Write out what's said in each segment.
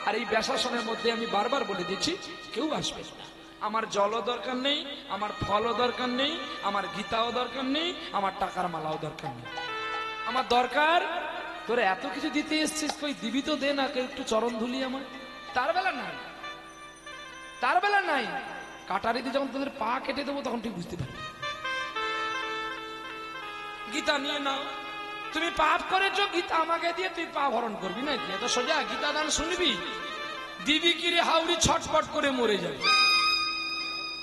আর এই ব্যাসাসনের মধ্যে আমি বারবার বলে দিচ্ছি, কেউ আসবে না। আমার জলও দরকার নেই, আমার ফলও দরকার নেই, আমার গীতাও দরকার নেই, আমার টাকার মালাও দরকার নেই। আমার দরকার তোরা এত কিছু দিতে এসছিস, কই দিবি তো দে না, কেউ একটু চরণ ধুলি আমার। তার বেলা নাই, তার বেলা নাই। কাটারি দিয়ে যখন তোদের পা কেটে দেবো তখন তুই বুঝতে পারবি। গীতা নিয়ে নাও, তুমি পাপ করেছো, গীতা আমাকে দিয়ে তুই পা ভরণ করবি নাকি? এত সোজা? গীতা দান শুনবি, দিবি কিরে হাউড়ি ছটপট করে মরে যাবে।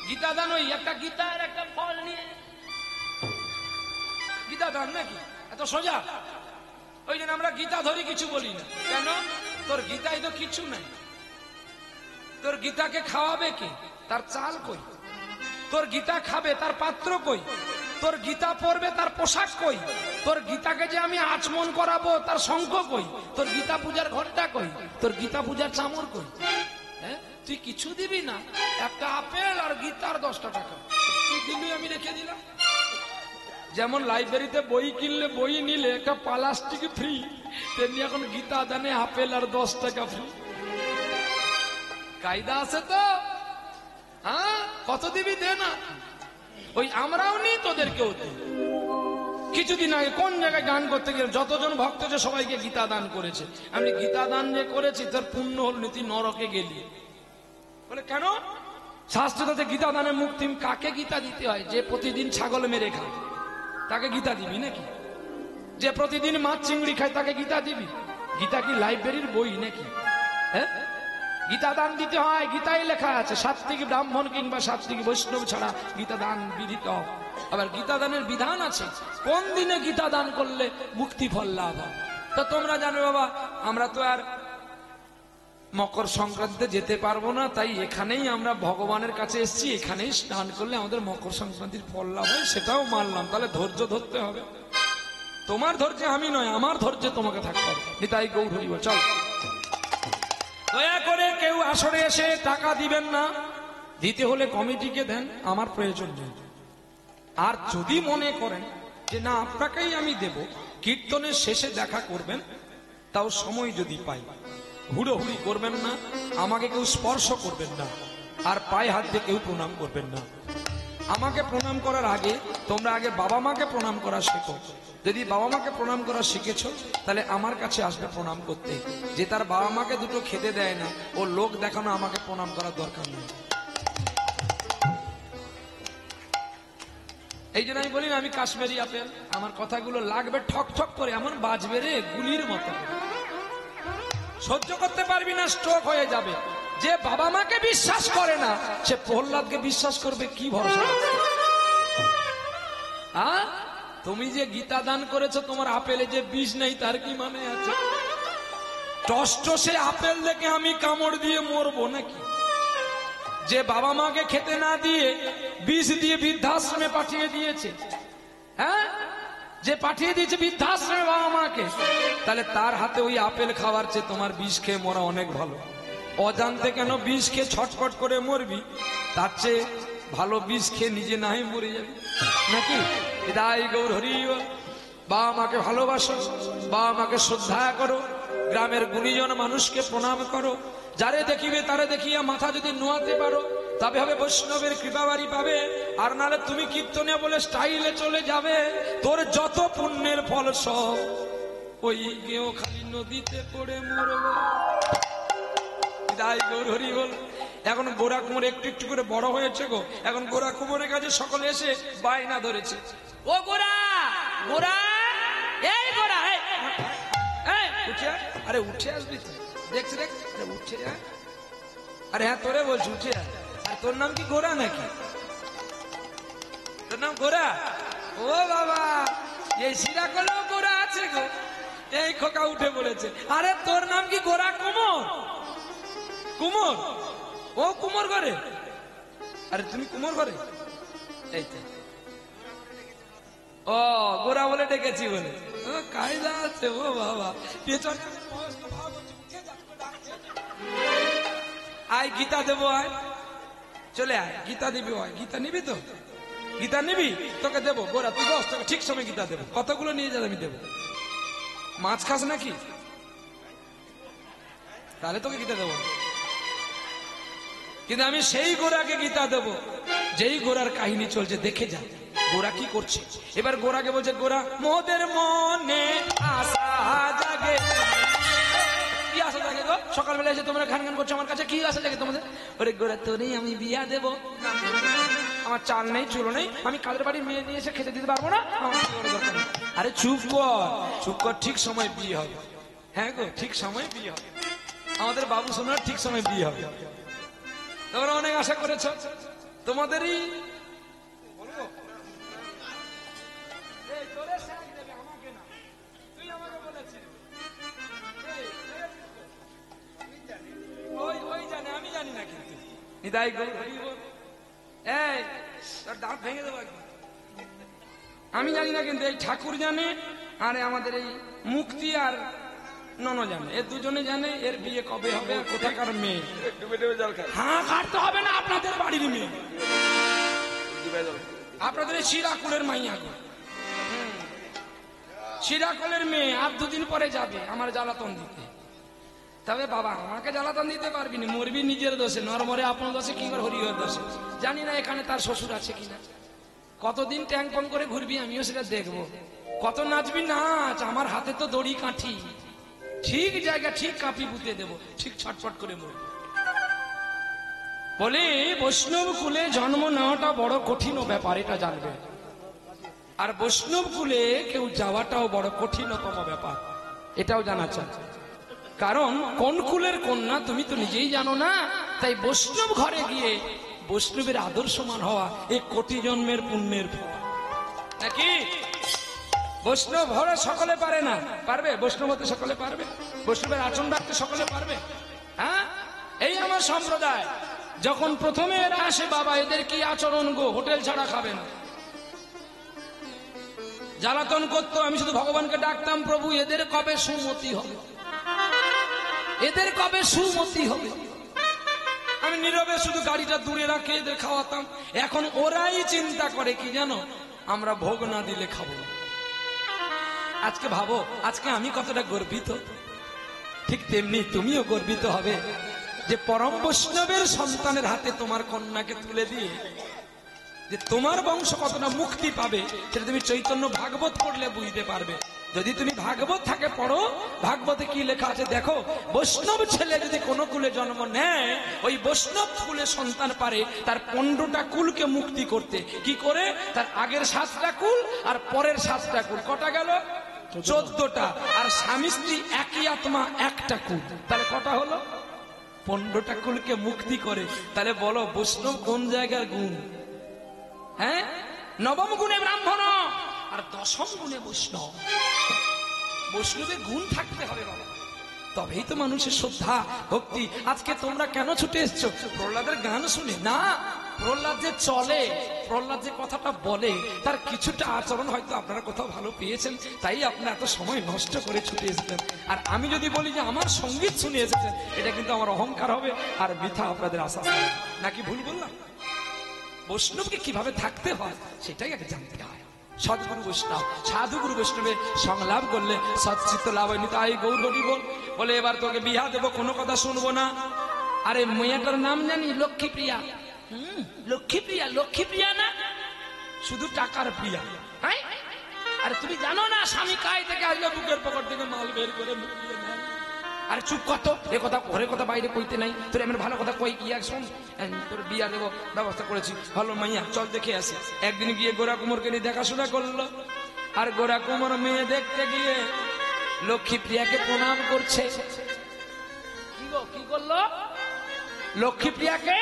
গীতা দান ওই একটা গীতা আর একটা ফল নিয়ে গীতা দান নাকি? এত সোজা? ওই জন্য আমরা গীতা ধরি, কিছু বলি না। কেন? তোর গীতায় তো কিছু নাই। তোর গীতাকে খাওয়াবে কে? তার চাল কই? তোর গীতা খাবে তার পাত্র কই? তোর গীতা পড়বে তার পোশাক কই? তোর গীতাকে যে আমি আচমন করাবো তার শঙ্খ কই? তোর গীতা পূজার ঘন্টা কই? তোর গীতা পূজার চামর কই? হ্যাঁ, তুই কিছু দিবি না, একটা আপেল আর গীতার 10টা টাকা তুই দিবি, আমি রেখে দিলাম। যেমন লাইব্রেরিতে বই কিনলে, বই নিলে একটা প্লাস্টিক ফ্রি, তেমনি এখন গীতা দানে আপেল আর 10 টাকা ফ্রি। কায়দা আছে তো? হ্যাঁ, কত দিবি দে না। ওই আমরাও নেই, তোদেরকেও দে। কিছুদিন আগে কোন জায়গায় গান করতে গেলে যতজন ভক্ত যে সবাইকে গীতা দান করেছে। আমি গীতা দান যে করেছি তার পুণ্য হল নীতি, নরকে গেলি। বলে কেন? শাস্ত্রতে গীতা দানের মুক্তি। কাকে গীতা দিতে হয়? যে প্রতিদিন ছাগল মেরে খায় তাকে গীতা দিবি নাকি? যে প্রতিদিন মাছ চিংড়ি খায় তাকে গীতা দিবি? গীতা কি লাইব্রেরির বই নাকি? হ্যাঁ, গীতা দান দিতে হয়, গীতায় লেখা আছে সাত্বিক ব্রাহ্মণ কিংবা সাত্বিক বৈষ্ণব ছাড়া গীতা দান বিধিত। আবার গীতা দানের বিধান আছে, কোন দিনে গীতা দান করলে মুক্তি ফল লাভ হয়। তা তোমরা জানো বাবা, আমরা তো আর মকর সংক্রান্তিতে যেতে পারবো না, তাই এখানেই আমরা ভগবানের কাছে এসেছি, এখানেই স্নান করলে আমাদের মকর সংক্রান্তির ফল লাভ হয়, সেটাও মানলাম। তাহলে ধৈর্য ধরতে হবে। তোমার ধৈর্যে আমি নয়, আমার ধৈর্যে তোমাকে থাকতে হবে। নিতাই গৌর হরি বল। চল, দয়া করে কেউ আসরে এসে টাকা দিবেন না, দিতে হলে কমিটিকে দেন, আমার প্রয়োজন নেই। আর যদি মনে করেন যে না আপনাকেই আমি দেব, কীর্তনের শেষে দেখা করবেন, তাও সময় যদি পাই। হুড়োহুড়ি করবেন না, আমাকে কেউ স্পর্শ করবেন না, আর পায়ে হাত দিয়ে কেউ প্রণাম করবেন না। আমাকে প্রণাম করার আগে তোমরা আগে বাবা মাকে প্রণাম করা শেখো। যদি বাবা মাকে প্রণাম করা শিখেছো, তাহলে আমার কাছে আসবে প্রণাম করতে। যে তার বাবা মাকে দুটো খেতে দেয় না, ও লোক দেখানো আমাকে প্রণাম করার দরকার নেই। এই জন্য আমি বলি না আমি কাশ্মীরি আপেল, আমার কথাগুলো লাগবে ঠক ঠক করে, এমন বাজবে রে গুলির মতো, সহ্য করতে পারবি না, স্ট্রোক হয়ে যাবে। যে বাবা মাকে বিশ্বাস করে না, সে প্রহ্লাদকে বিশ্বাস করবে কি ভরসা? হ্যাঁ, তুমি যে গীতা দান করেছো, তোমার আপেলে যে বিষ নেই তার কি মানে আছে? টসটসে আপেল দেখে আমি কামড় দিয়ে মরবো নাকি? যে বাবা মাকে খেতে না দিয়ে বিষ দিয়ে বৃদ্ধাশ্রমে পাঠিয়ে দিয়েছে, হ্যাঁ, যে পাঠিয়ে দিয়েছে বৃদ্ধাশ্রমে বাবা মাকে, তাহলে তার হাতে ওই আপেল খাওয়ার চেয়ে তোমার বিষ খেয়ে মরা অনেক ভালো। অজান্তে কেন বিষ খেয়ে ছটফট করে মরবি, তার চেয়ে ভালো বিষ খেয়ে নিজে নাই মরে যাবি নাকি? হৃদয় গৌর হরি। বাবা মাকে ভালোবাসো, বাবা মাকে শ্রদ্ধা করো, গ্রামের গুণীজন মানুষকে প্রণাম করো। যারে দেখিবে তারে দেখিয়া মাথা যদি নোয়াতে পারো, তবে হবে বৈষ্ণবের কৃপাবাড়ি পাবে। আর নালে তুমি কীর্তনে বলে স্টাইলে চলে যাবে, তোর যত পুণ্যের ফল সব ওই গেও খালি নদীতে পড়ে মরবো। হৃদয় গৌর হরি বল। এখন গোরা কুমোর একটু একটু করে বড় হয়েছে গো, এখন গোরা কুমোরের কাছে সকলে এসে বায়না ধরেছে, ও গোরা গোরা, এই গোরা, উঠে আরে উঠে আসবি তো, দেখছি দেখ উঠে। আরে হ্যাঁ তোরে বলছি উঠে। আর তোর নাম কি গোরা নাকি? তোর নাম গোরা? ও বাবা, এই শিরা কলেও গোরা আছে গো। এই খোকা উঠে পড়েছে। আরে তোর নাম কি গোরা কুমোর? কুমোর? ও কুমোর ঘরে? আরে তুমি কুমোর ঘরে? এই তো, ও গোরা বলে ডেকেছি বলে ও কায়দা আছে। ও বাবা, পেছনে আয় গীতা দেবো, আয় চলে আয়, গীতা দিবি, আয় গীতা নিবি তো? গীতা নিবি? তোকে দেবো গোরা, তুই বস, তোকে ঠিক সময় গীতা দেবো। কতগুলো নিয়ে যাবে আমি দেবো। মাছ খাস নাকি? তাহলে তোকে গীতা দেবো, কিন্তু আমি সেই গোরাকে গীতা দেবো যেই গোরার কাহিনী চলছে, দেখে যা গোরা কি করছে। এবার গোরাকে বলছে, গোরা মোদের মনে আশা জাগে। কি আশা জাগে গো? সকালবেলা এসে তোমরা খান খান করছো আমার কাছে, কি আশা জাগে তোমাদের? ওরে গোরা তোরই আমি বিয়া দেবো, আমার চাল নেই চুলো নেই, আমি কাদের বাড়ি মেয়ে নিয়ে এসে খেতে দিতে পারবো না, আমার দরকার নেই। আরে চুপ কর, চুপ কর, ঠিক সময় বিয়ে হবে। হ্যাঁ গো, ঠিক সময় বিয়ে হবে, আমাদের বাবু সোনার ঠিক সময় বিয়ে হবে। তোমরা অনেক আশা করেছ, তোমাদেরই আমি জানি না, কিন্তু নিতাই গো এই তোর দাঁত ভেঙে দেবো একদম। আমি জানি না, কিন্তু এই ঠাকুর জানে, আর আমাদের এই মুক্তি আর নন জানে, এর দুজনে জানে এর বিয়ে কবে হবে আর কোথাকার মেয়ে। হ্যাঁ, কাটতে হবে না, আপনাদের বাড়ির মেয়ে, আপনাদের শিরাকুলের মাইয়া গো, শিরাকুলের মেয়ে। আর দুদিন পরে যাবে আমার জ্বালাতন দিতে। তবে বাবা আমাকে জ্বালাতন দিতে পারবি না, মরবি নিজের দোষে, নরমরে আপন দোষে, কি করে হরিহর দোষে। জানি না এখানে তার শ্বশুর আছে কিনা, কতদিন ট্যাং পং করে ঘুরবি আমিও সেটা দেখবো। কত নাচবি নাচ, আমার হাতে তো দড়ি কাঠি, ঠিক জায়গা ঠিক কাঁপি পুঁতে দেবো, ঠিক ছটফট করে মরবো। বলে বৈষ্ণব কুলে জন্ম নেওয়াটা বড় কঠিন ব্যাপার, এটা জানবে। আর বৈষ্ণব কুলে কেউ যাওয়াটাও বড় কঠিনতম ব্যাপার, এটাও জানা চাই। কারণ কোন কুলের কন্যা তুমি তো নিজেই জানো না, তাই বৈষ্ণব ঘরে গিয়ে বৈষ্ণবের আদর্শমান হওয়া এই কোটি জন্মের পুণ্যের ফল নাকি। বৈষ্ণব ঘরে সকলে পারে না, পারবে? বৈষ্ণব হতে সকলে পারবে? বৈষ্ণবের আচরণ রাখতে সকলে পারবে? হ্যাঁ, এই আমার সম্প্রদায় যখন প্রথমে এরা আসে, বাবা এদের কি আচরণ গো, হোটেল ছাড়া খাবে না, জ্বালাতন করতো। আমি শুধু ভগবানকে ডাকতাম, প্রভু এদের কবে সুমতি হবে, এদের কবে সুমতি হবে। আমি নীরবে শুধু গাড়িটা দূরে রাখে এদের খাওয়াতাম। এখন ওরাই চিন্তা করে কি জানো, আমরা ভোগ না দিলে খাবো। আজকে ভাবো, আজকে আমি কতটা গর্বিত, ঠিক তেমনি তুমিও গর্বিত হবে যে পরম বৈষ্ণবের সন্তানের হাতে তোমার কন্যাকে তুলে দিয়ে যে তোমার বংশ কতটা মুক্তি পাবে, সেটা তুমি চৈতন্য ভাগবত পড়লে বুঝতে পারবে। যদি তুমি ভাগবত থাকে পড়ো, ভাগবতে কি লেখা আছে দেখো। বৈষ্ণব ছেলে যদি কোন কুলে জন্ম নেয়, ওই বৈষ্ণব কুলে সন্তান পারে তার 15টা কুলকে মুক্তি করতে। কি করে? তার আগের 7টা কুল আর পরের 7টা কুল, কটা গেল? 14টা। আর স্বামী স্ত্রী একই আত্মা একটা কুল, তাহলে কটা হলো? 15টা কুলকে মুক্তি করে। তাহলে বলো বৈষ্ণব কোন জায়গার গুণ? হ্যাঁ, নবম গুণে ব্রাহ্মণ আর 10ম গুণে বৈষ্ণব। বৈষ্ণবের গুণ থাকতে হবে বাবা, তবেই তো মানুষের শ্রদ্ধা ভক্তি। আজকে তোমরা কেন ছুটে এসছো? প্রহ্লাদের গান শুনে না? প্রহ্লাদ যে চলে, প্রহ্লাদ যে কথাটা বলে, তার কিছুটা আচরণ হয়তো আপনারা কোথাও ভালো পেয়েছেন, তাই আপনারা এত সময় নষ্ট করে ছুটে এসেছেন। আর আমি যদি বলি যে আমার সঙ্গীত শুনে এসেছেন, এটা কিন্তু আমার অহংকার হবে আর বৃথা আপনাদের আশা নাকি ভুল বললাম? বৈষ্ণবকে কিভাবে থাকতে হয় সেটাই আগে জানতে হয়। সদ্গুরু বৈষ্ণব, সাধুগুরু বৈষ্ণবের সংলাপ করলে সৎচিত্ত লাভ হয়নি। তাই গৌর হরি বলে এবার তোকে বিয়া দেবো, কোনো কথা শুনবো না। আরে মেয়েটার নাম জানি লক্ষ্মীপ্রিয়া। লক্ষ্মীপ্রিয়া, লক্ষ্মীপ্রিয়া না, শুধু টাকার প্রিয়া। আরে তুমি জানো না স্বামী কাই থেকে আসলে বুকের পকেট থেকে মাল বের করে লুকিয়ে নেয়। আরে চুপ কত, এ কথা ঘরের কথা বাইরে কইতে নাই। তোর এমন ভালো কথা কই কি, শোন তোর বিয়া দেবো ব্যবস্থা করেছি, ভালো মাইয়া, চল দেখে আসি। একদিন গিয়ে গোরা কুমোরকে নিয়ে দেখাশোনা করলো, আর গোরা কুমোর মেয়ে দেখতে গিয়ে লক্ষ্মীপ্রিয়াকে প্রণাম করছে। কি গো, কি করলো? লক্ষ্মীপ্রিয়াকে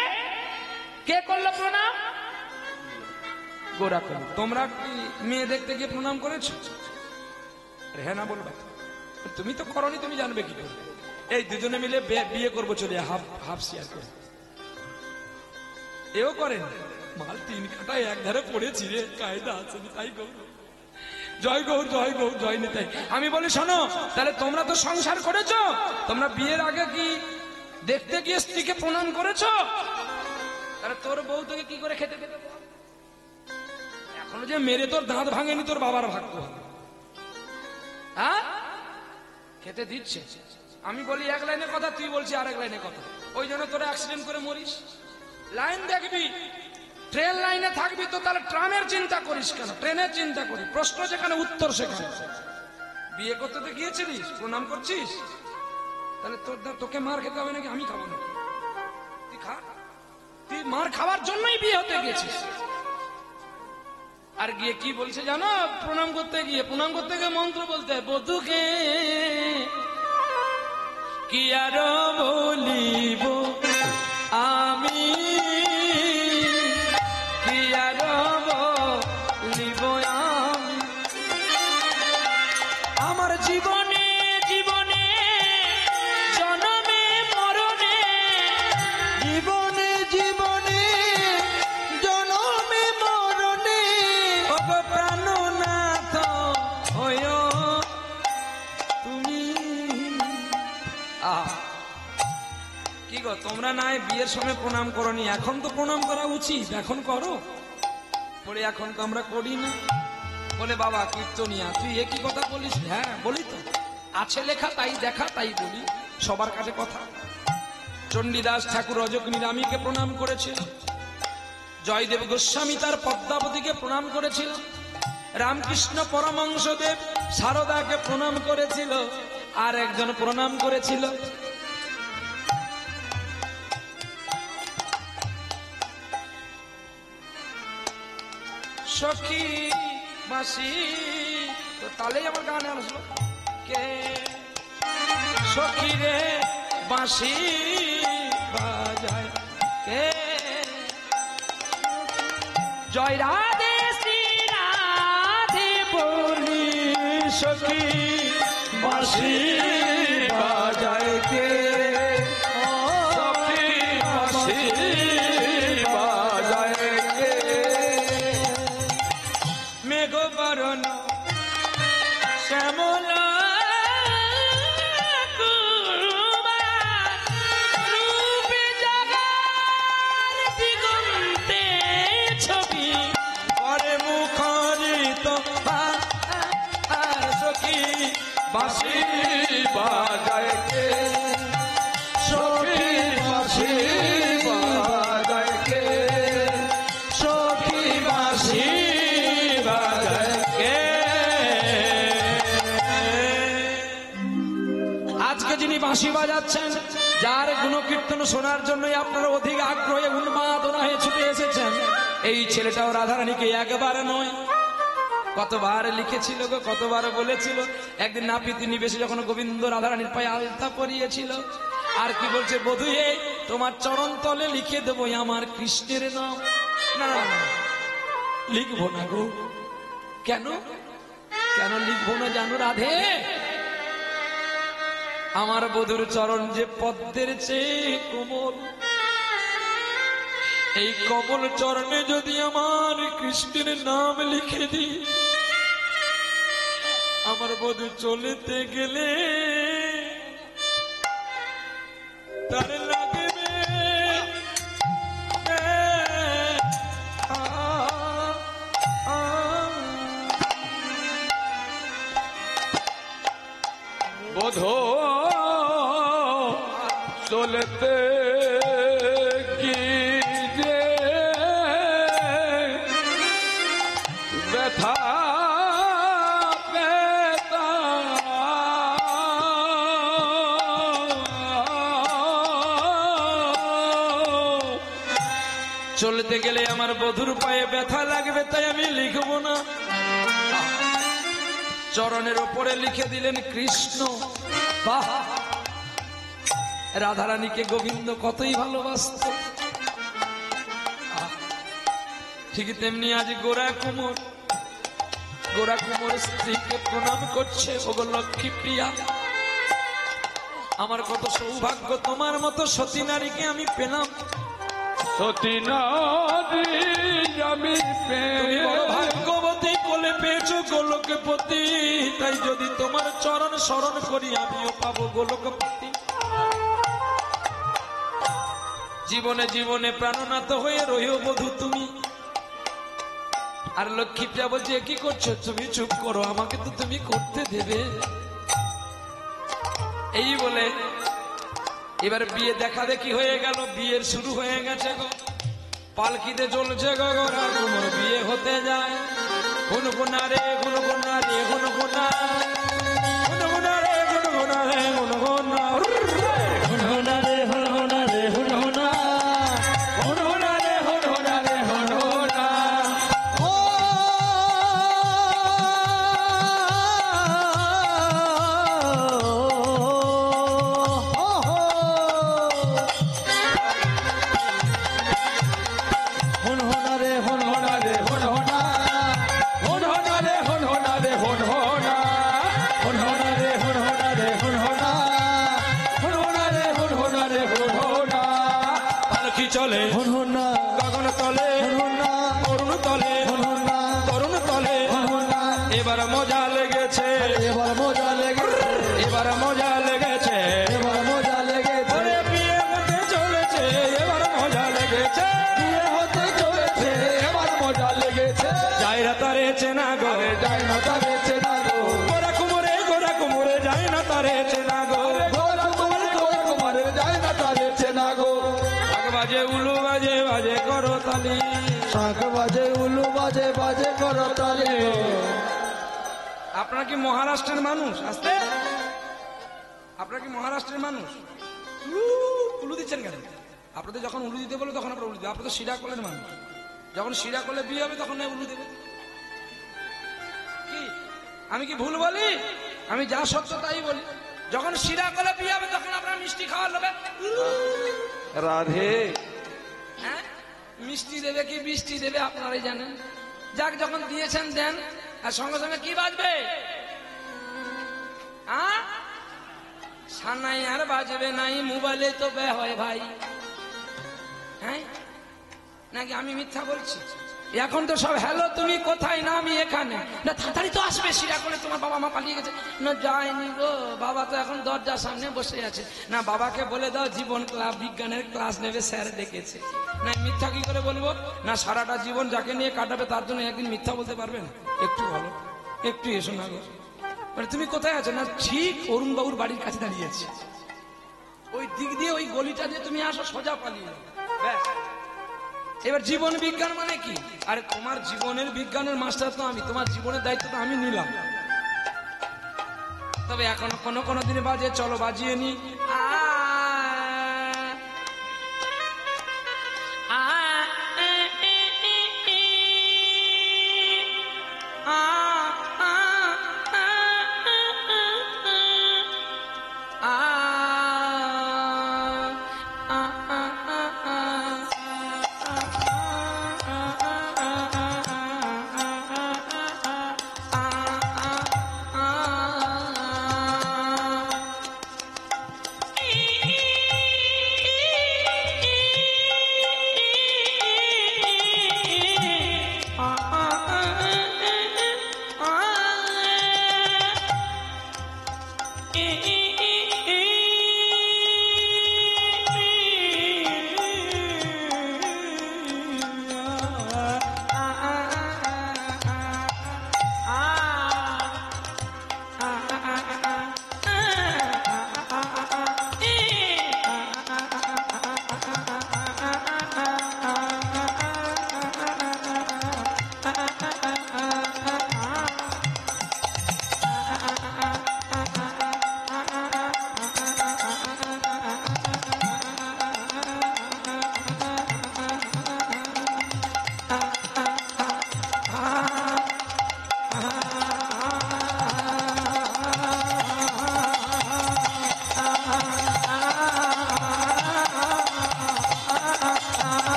কে করলো প্রণাম? গোরা কুমোর। তোমরা কি মেয়ে দেখতে গিয়ে প্রণাম করেছো? হ্যাঁ না বলবা, তুমি তো করনি, তুমি জানবে কি করে? এই দুজনে মিলে বিয়ে করবো, চলে হাফ হাফ শেয়ার করে। এও করেন, মাল 3 কাটায় এক ধারে পড়েছি রে, কায়দা আছে। তাই গৌর, জয় গৌর, জয় গৌর, জয় নিতাই। আমি বলি শোনো, তাহলে তোমরা তো সংসার করেছো, তোমরা বিয়ের আগে কি দেখতে গিয়ে স্ত্রীকে প্রণাম করেছো? তাহলে তোর বউ তোকে কি করে খেতে দেবে? এখনো যে মেরে তোর দাঁত ভাঙেনি, তোর বাবার ভাগ্য। হ্যাঁ, খেতে দিচ্ছে, আমি বলি এক লাইনে কথা, তুই বলছি আরেক লাইনে কথা, ওই জন্য তোরা অ্যাক্সিডেন্ট করে মরিস। লাইন দেখবি, ট্রেন লাইনে থাকবি তো তাহলে ট্রামের চিন্তা করিস কেন? ট্রেনের চিন্তা করি, প্রশ্ন যেখানে উত্তর সেখানে। বিয়ে করতে তো গিয়েছিলিস, প্রণাম করছিস, তাহলে তোকে মার খেতে হবে নাকি? আমি খাবো না, তুই খা। তুই মার খাওয়ার জন্যই বিয়ে হতে গেছিস। আর গিয়ে কি বলছে জানো? প্রণাম করতে গিয়ে মন্ত্র বলতে, বধূকে কি আর বলিব আমি, কি আর বলিব আমি, আমার জীবনে জীবনে জনমে মরণে, জীবনে জীবনে জনমে মরণে, ওগো প্রাণনাথ হয় তুমি। কি গো তোমরা নাই বিয়ের সময় প্রণাম করনি, এখন তো প্রণাম করা উচিত, এখন করো। বলে এখন তো আমরা করি না। বলে বাবা কীর্তনিয়া তুই একই কথা বলিস? হ্যাঁ বলি তো, আছে লেখা তাই দেখা তাই বলি, সবার কাছে কথা। চণ্ডীদাস ঠাকুর অযোগ্নী রামীকে প্রণাম করেছিল, জয়দেব গোস্বামী তার পদ্মাবতীকে প্রণাম করেছিল, রামকৃষ্ণ পরমহংসদেব সারদাকে প্রণাম করেছিল, আর একজন প্রণাম করেছিল সখী মাসি। তো তাহলেই আমার গানে আসলো, কে সখী রে বাঁশি বাজায় কে, জয় রাধে শ্রী রাধে বলি সখী বাঁশি বাজায় কে, সখী বাঁশি বাজায় কে, মেঘ বরণ শ্যামল রূপে জাগার দিগন্তে ছবি করে মুখরিত সখী বাঁশি বাজায় কে, সখী বাঁশি বাজায় কে, সখী বাঁশি বাজায় কে। আজকে যিনি বাঁশি বাজাচ্ছেন, যার গুণকীর্তন শোনার জন্যই আপনারা অধিক আগ্রহে উন্মাদনা হয়ে ছুটে এসেছেন, এই ছেলেটাও রাধারানীকে একবার নয় কতবার লিখেছিল গো, কতবার বলেছিল। একদিন নাপিতি নিবেশে যখন গোবিন্দ রাধারানীর পায়ে আলতা পরিয়েছিল, আর কি বলছে, বধূ তোমার চরণ তলে লিখে দেবো আমার কৃষ্ণের নাম। না না না, লিখবো না গো। কেন কেন লিখবো না জানো রাধে? আমার বধূর চরণ যে পদ্মের চেয়ে কোমল, এই কমল চরণে যদি আমার কৃষ্ণের নাম লিখে দিই, আমার বধূ চলেতে গেলে তার লাগবে বধূ চলতে কি যে ব্যথা পেতা, চলতে গেলে আমার বধুর পায়ে ব্যথা লাগবে, তাই আমি লিখবো না। চরণের ওপরে লিখে দিলেন কৃষ্ণ। বাহ, রাধারানীকে গোবিন্দ কতই ভালোবাসত। ঠিক তেমনি আজ গোরা কুমোর স্ত্রীকে প্রণাম করছে, ওগো লক্ষ্মী প্রিয়া, আমার কত সৌভাগ্য, তোমার মতো সতী নারীকে আমি পেলাম। সতী নারী আমি ভাগ্যবতী, কোলে পেয়েছো গোলকপতি, তাই যদি তোমার চরণ স্মরণ করি আমিও পাবো গোলকপতি। জীবনে জীবনে প্রাণনাথ হয়ে রহিও বধূ তুমি। আর লক্ষ্মীপ্রিয়া বলছে, কি করছো তুমি? চুপ করো, আমাকে তো তুমি করতে দেবে। এই বলে এবার বিয়ে দেখা দেখি হয়ে গেল, বিয়ের শুরু হয়ে গেছে গো, পালকিতে চলছে গো গোরা কুমোর বিয়ে হতে যায়। গুনগুনা রে গুনগুনা রে গুনগুনা, গুনগুনা রে গুনগুনা রে গুনগুনা, হুনহুনা রে হুনহুনা রে হুনহুনা, হুনহুনা রে হুনহুনা রে হুনহুনা। ও হুনহুনা রে হুনহুনা রে হুনহুনা, হুনহুনা রে হুনহুনা রে হুনহুনা, হুনহুনা রে হুনহুনা রে হুনহুনা, হুনহুনা রে হুনহুনা রে হুনহুনা। পালকি চলে হুনহুনা গগন তলে, হুনহুনা অরুণ তলে, হুনহুনা তরুণ তলে, হুনহুনা, এবার মজা লেগেছে, এবার মজা লেগেছে, এবার মজা লেগেছে, এবার মজা লেগেছে, ওরে বিয়ে হতে চলেছে, এবার মজা লেগেছে, বিয়ে হতে চলেছে, এবার মজা লেগেছে, যাইরা তারে চেনা গো, যায় না তারে চেনা গো, গোরা কুমোরে যায় না তারে চেনা গো, গোরা কুমারে যায় না তারে চেনা গো, শাক বাজে উলু বাজে বাজে করো তালি। শাঁখ বাজে উলু বাজে বাজে করো তালি গো। আপনারা কি মহারাষ্ট্রের মানুষ? আসতে আপনারা কি মহারাষ্ট্রের মানুষ? উলু দিচ্ছেন কেন? আপনাদের যখন উলু দিতে বলো তখন আপনারা উলু দেবেন। আপনাদের শিরাকলের মানুষ, যখন শিরাকলে বিয়ে হবে তখন না উলু দেবে। কি আমি কি ভুল বলি? আমি যা সত্য তাই বলি। যখন শিরাকলে বিয়ে হবে তখন আপনারা মিষ্টি খাওয়ার লোকে রাধে হ্যাঁ মিষ্টি দেবে কি বৃষ্টি দেবে আপনারাই জানেন। যাক যখন দিয়েছেন দেন, আর সঙ্গে সঙ্গে কি বাজবে? সানাই আর বাজবে নাই, মোবাইলে তো বে হয় ভাই। হ্যাঁ নাকি আমি মিথ্যা বলছি? এখন তো সব হ্যালো তুমি কোথায়, না আমি এখানে, না তাড়াতাড়ি তো আসবে, শিরা করে তোমার বাবা মা পালিয়ে গেছে, না যায়নি গো, বাবা তো এখন দরজার সামনে বসে আছে, না বাবাকে বলে দাও জীবন ক্লাব বিজ্ঞানের ক্লাস নেবে, স্যার ডেকেছে। না মিথ্যা কি করে বলবো? না সারাটা জীবন যাকে নিয়ে কাটাবে তার জন্য একদিন মিথ্যা বলতে পারবে না? একটু বলো, একটু এসো না গো। মানে তুমি কোথায় আছো? না ঠিক অরুণ বাবুর বাড়ির কাছে দাঁড়িয়ে আছি, ওই দিক দিয়ে ওই গলিটা দিয়ে তুমি আসো, সোজা পালিয়ে যাও। ব্যাস। এবার জীবন বিজ্ঞান মানে কি? আরে তোমার জীবনের বিজ্ঞানের মাস্টার তো আমি, তোমার জীবনের দায়িত্ব তো আমি নিলাম। তবে এখনো কোনো দিনে বাজে, চলো বাজিয়ে নি।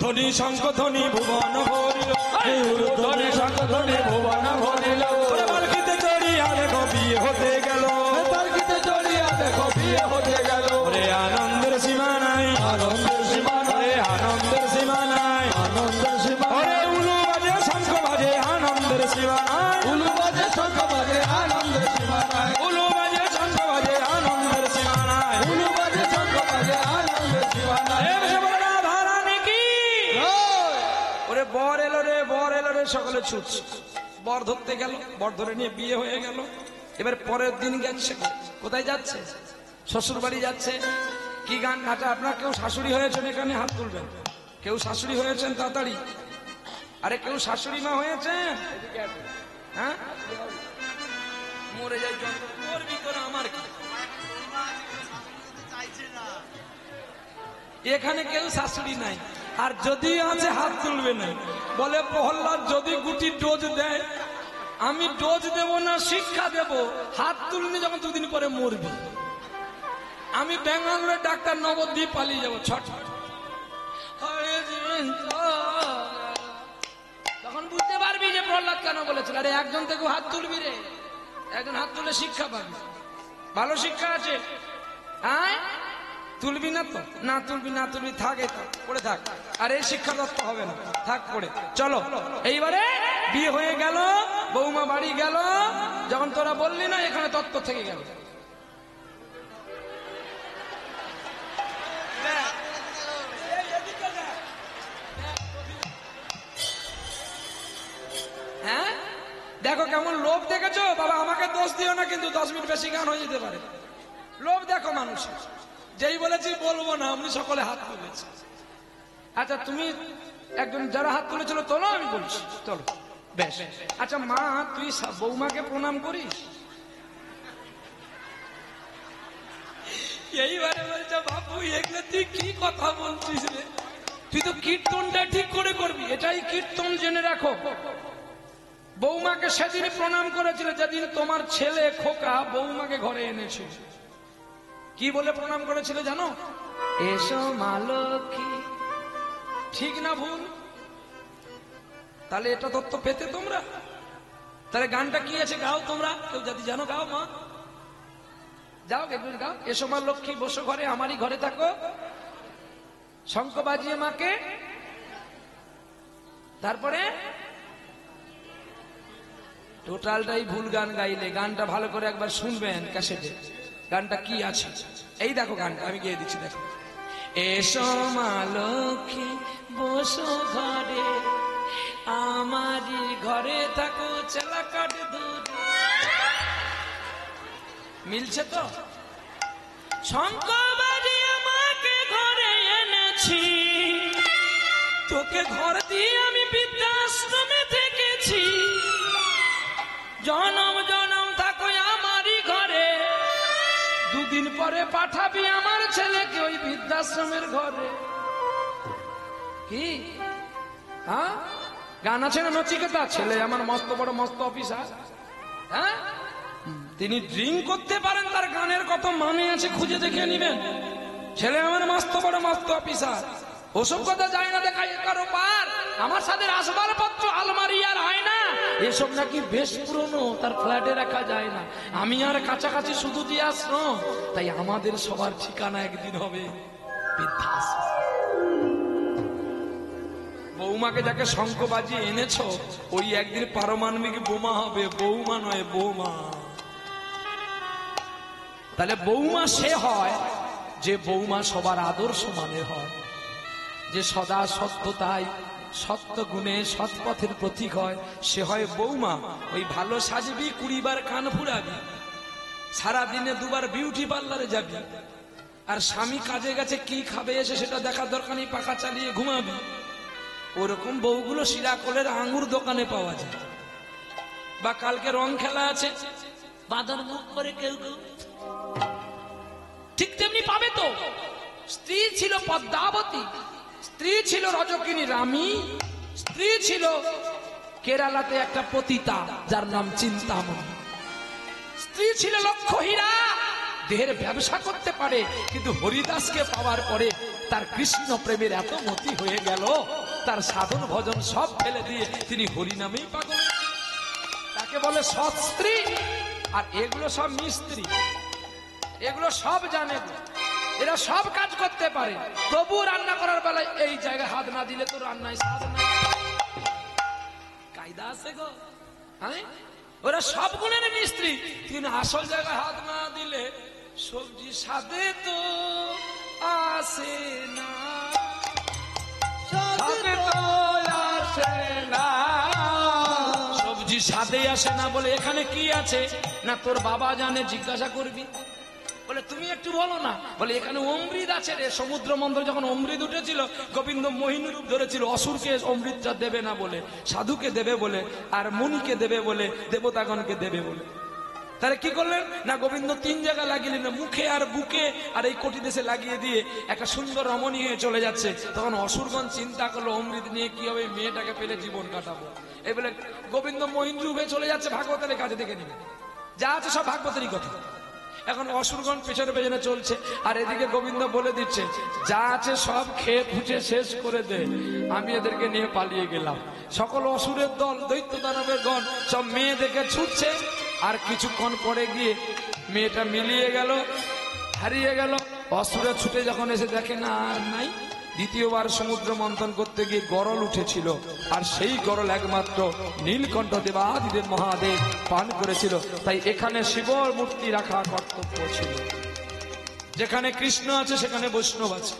ধ্বনি শঙ্খধ্বনি ভুবন ভরিল, ধ্বনি শঙ্খধ্বনি ভুবন ভরিল, পালকিতে চড়িয়া দেখো বিয়ে হতে গেল, পালকিতে চড়িয়া দেখো বিয়ে হতে গেল, ওরে আনন্দের সীমা নাই, আনন্দের সীমা নাই, আনন্দের সীমা নাই, আনন্দের সীমা ওরে উলু বাজে শঙ্খ বাজে আনন্দের সীমা নাই, উলু বাজে শঙ্খ বাজে আনন্দের সীমা নাই, উলু বাজে শঙ্খ বাজে আনন্দের সীমা নাই, উলু বাজে সকলে ছুটছে, বর ধরতে গেল, বর ধরে নিয়ে বিয়ে হয়ে গেল। এবার পরের দিন গেছে, কোথায় যাচ্ছে? শ্বশুর বাড়ি যাচ্ছে। কি গান? আচ্ছা, আপনার কেউ শাশুড়ি হয়েছেন এখানে হাত তুলবেন। কেউ শাশুড়ি হয়েছেন তাড়াতাড়ি। আরে কেউ শাশুড়ি মা হয়েছেন? হ্যাঁ, মরে যাই করবি করে আমার কি। এখানে কেউ শাশুড়ি নাই, আর যদি আছে হাত তুলবে না। বলে প্রহ্লাদ যদি গুটি ডোজ দেয়, আমি ডোজ দেব না, শিক্ষা দেব। হাত তুলনি যখন দুদিন পরে মরবি। আমি ব্যাঙ্গালোরের ডাক্তার নবদ্বীপ পালিয়ে যাবো। ছট তখন বুঝতে পারবি যে প্রহ্লাদ কেন বলেছিল। আরে একজন থেকে হাত তুলবি রে, একজন হাত তুলে শিক্ষা পাবি, ভালো শিক্ষা আছে। হ্যাঁ, তুলবি না তো? না তুলবি, না তুলবি, থাকে পড়ে থাক। আর এই শিক্ষা তত্ত্ব হবে না, থাক পড়ে। চলো এইবারে বিয়ে হয়ে গেল, বৌমা বাড়ি গেল। যখন তোরা বললি না, এখানে তত্ত্ব থেকে গেল। হ্যাঁ, দেখো কেমন লোভ দেখেছো বাবা। আমাকে দোষ দিও না, কিন্তু 10 মিনিট বেশি গান হয়ে যেতে পারে। লোভ দেখো মানুষ। যেই বলেছি বলবো না, আপনি সকলে হাত তুলেছে। আচ্ছা, তুমি একজন যারা হাত তুলেছিল তোলো, আমি বলছি চলো। বেশ। আচ্ছা মা, তুই বৌমাকে প্রণাম করিস? এইবারে বলছে বাবু, এগুলো তুই কি কথা বলছিস রে? তুই তো কীর্তনটা ঠিক করে করবি। এটাই কীর্তন, জেনে রাখো। বৌমাকে সেদিন প্রণাম করেছিল যেদিন তোমার ছেলে খোকা বৌমাকে ঘরে এনেছিল। কি বলে প্রণাম করেছিল জানো? এসো মা লক্ষ্মী। ঠিক না ভুল? তাহলে এটা তত্ত্ব পেতে তোমরা। তাহলে গানটা কি আছে গাও তোমরা, কেউ যদি জানো গাও। মা যাও, একটু গাও। এসো মা লক্ষ্মী, বসো ঘরে, আমারই ঘরে থাকো, শঙ্খ বাজিয়ে মাকে। তারপরে টোটালটাই ভুল গান গাইলে। গানটা ভালো করে একবার শুনবেন ক্যাসেটে। গানটা কি আছে এই দেখো, গানটা আমি গিয়ে দিচ্ছি, দেখো। এসো মা লক্ষ্মী, বসো ঘরে, আমারই ঘরে থাকো, চেলা কাট দুধ। মিলছে তো? শঙ্খ বাজিয়ে মাকে ঘরে এনেছি, তোকে ঘর দিয়ে আমি বৃদ্ধাশ্রমে থেকেছি। জনম জনম থাকো আমারই ঘরে, দুদিন পরে পাঠাবি আমার ছেলেকে ওই বৃদ্ধাশ্রমের ঘরে। কি হ্যাঁ, গান আছে না নচিকেতা? ছেলে আমার মস্ত বড় মস্ত অফিসার। হ্যাঁ, তিনি ড্রিঙ্ক করতে পারেন, তার গানের কত মানে আছে খুঁজে দেখে নিবেন। ছেলে আমার মস্ত বড় মস্ত অফিসার, ওসব কথা যায় না দেখাই কারো পার। আমার সাথে আসবাবপত্র আলমারি আর হয় না, এসব নাকি বেশ পুরনো, তার ফ্ল্যাটে রাখা যায় না। আমি আর কাছাকাছি শুধু দিয়ে আশ্রম, তাই আমাদের সবার ঠিকানা একদিন হবে বৃদ্ধাশ্রম। বৌমাকে যাকে শঙ্খ বাজিয়ে এনেছো, ওই একদিন পারমাণবিক বোমা হবে। বৌমা নয়, বৌমা। তাহলে বৌমা সে হয় যে বৌমা সবার আদর্শ মানের হয়, যে সদা সত্যতায় সত্য গুণে সৎপথের প্রতীক হয়, সে হয় বৌমা। ওই ভালো সাজবি, 20 বার কান ফুরাবি, সারাদিনে 2 বার বিউটি পার্লারে যাবি, আর স্বামী কাজে গেছে কি খাবে এসে সেটা দেখার দরকার নেই, পাখা চালিয়ে ঘুমাবি। ওরকম বউগুলো সিরাকলের আঙ্গুর দোকানে পাওয়া যায়। বা কালকে রং খেলা আছে, বাঁদর মুখ করে কেউ কেউ, ঠিক তেমনি পাবে তো। স্ত্রী ছিল পদ্মাবতী, স্ত্রী ছিল রজকিনী রামী, স্ত্রী ছিল কেরালাতে একটা পতিতা যার নাম চিন্তামণি, স্ত্রী ছিল লক্ষ্যহীরা, দেহের ব্যবসা করতে পারে। কিন্তু হরিদাসকে পাওয়ার পরে তার কৃষ্ণ প্রেমের এত মতি হয়ে গেল, তার সাধন ভজন সব ফেলে দিয়ে তিনি হরিনামেই পাগল। তাকে বলে সৎ স্ত্রী। আর এগুলো সব মিস্ত্রি, এগুলো সব জানে, এরা সব কাজ করতে পারে, তবু রান্না করার বেলায় এই জায়গায় হাত না দিলে তো রান্নায় স্বাদ না। কায়দা আছে গো। হ্যাঁ, ওরা সব গুণের মিস্ত্রি, কিন্তু আসল জায়গায় হাত না দিলে সবজি স্বাদে তো আসে না, স্বাদে তো আসে না। সাদে আসে না বলে এখানে কি আছে না তোর বাবা জানে, জিজ্ঞাসা করবি। বলে তুমি একটু বলো না। বলে এখানে অমৃত আছে রে। সমুদ্র মন্থনে যখন অমৃত উঠেছিল, গোবিন্দ মোহিনী রূপ ধরেছিল অসুরকে অমৃতটা দেবে না বলে, সাধুকে দেবে বলে, আর মুনিকে দেবে বলে, দেবতাগণকে দেবে বলে। তাহলে কি করলেন না গোবিন্দ 3 জায়গা লাগিলেন, মুখে আর বুকে আর এই কোটি দেশে লাগিয়ে দিয়ে একটা সুন্দর রমণী হয়ে চলে যাচ্ছে। তখন অসুরগণ চিন্তা করলো অমৃত নিয়ে কি হবে, মেয়েটাকে পেলে জীবন কাটাবো। এই বলে গোবিন্দ মোহিনী রূপে চলে যাচ্ছে, ভাগবতের কাছে দেখে নিবে, যা আছে সব ভাগবতেরই কথা। এখন অসুরগণ পেছনে পেছনে চলছে, আর এদিকে গোবিন্দ বলে দিচ্ছে যা আছে সব খেয়ে ফুটে শেষ করে দে, আমি এদেরকে নিয়ে পালিয়ে গেলাম। সকল অসুরের দল, দৈত্য দানবের গণ সব মেয়ে দেখে ছুটছে। আর কিছুক্ষণ পরে গিয়ে মেয়েটা মিলিয়ে গেল, হারিয়ে গেল। অসুরে ছুটে যখন এসে দেখে না আর নাই, দ্বিতীয়বার সমুদ্র মন্থন করতে গিয়ে গরল উঠেছিল, আর সেই গরল একমাত্র নীলকণ্ঠ দেবাদিদেব মহাদেব পান করেছিল। তাই এখানে শিবর মূর্তি রাখা কর্তব্য ছিল। যেখানে কৃষ্ণ আছে সেখানে বৈষ্ণব আছে,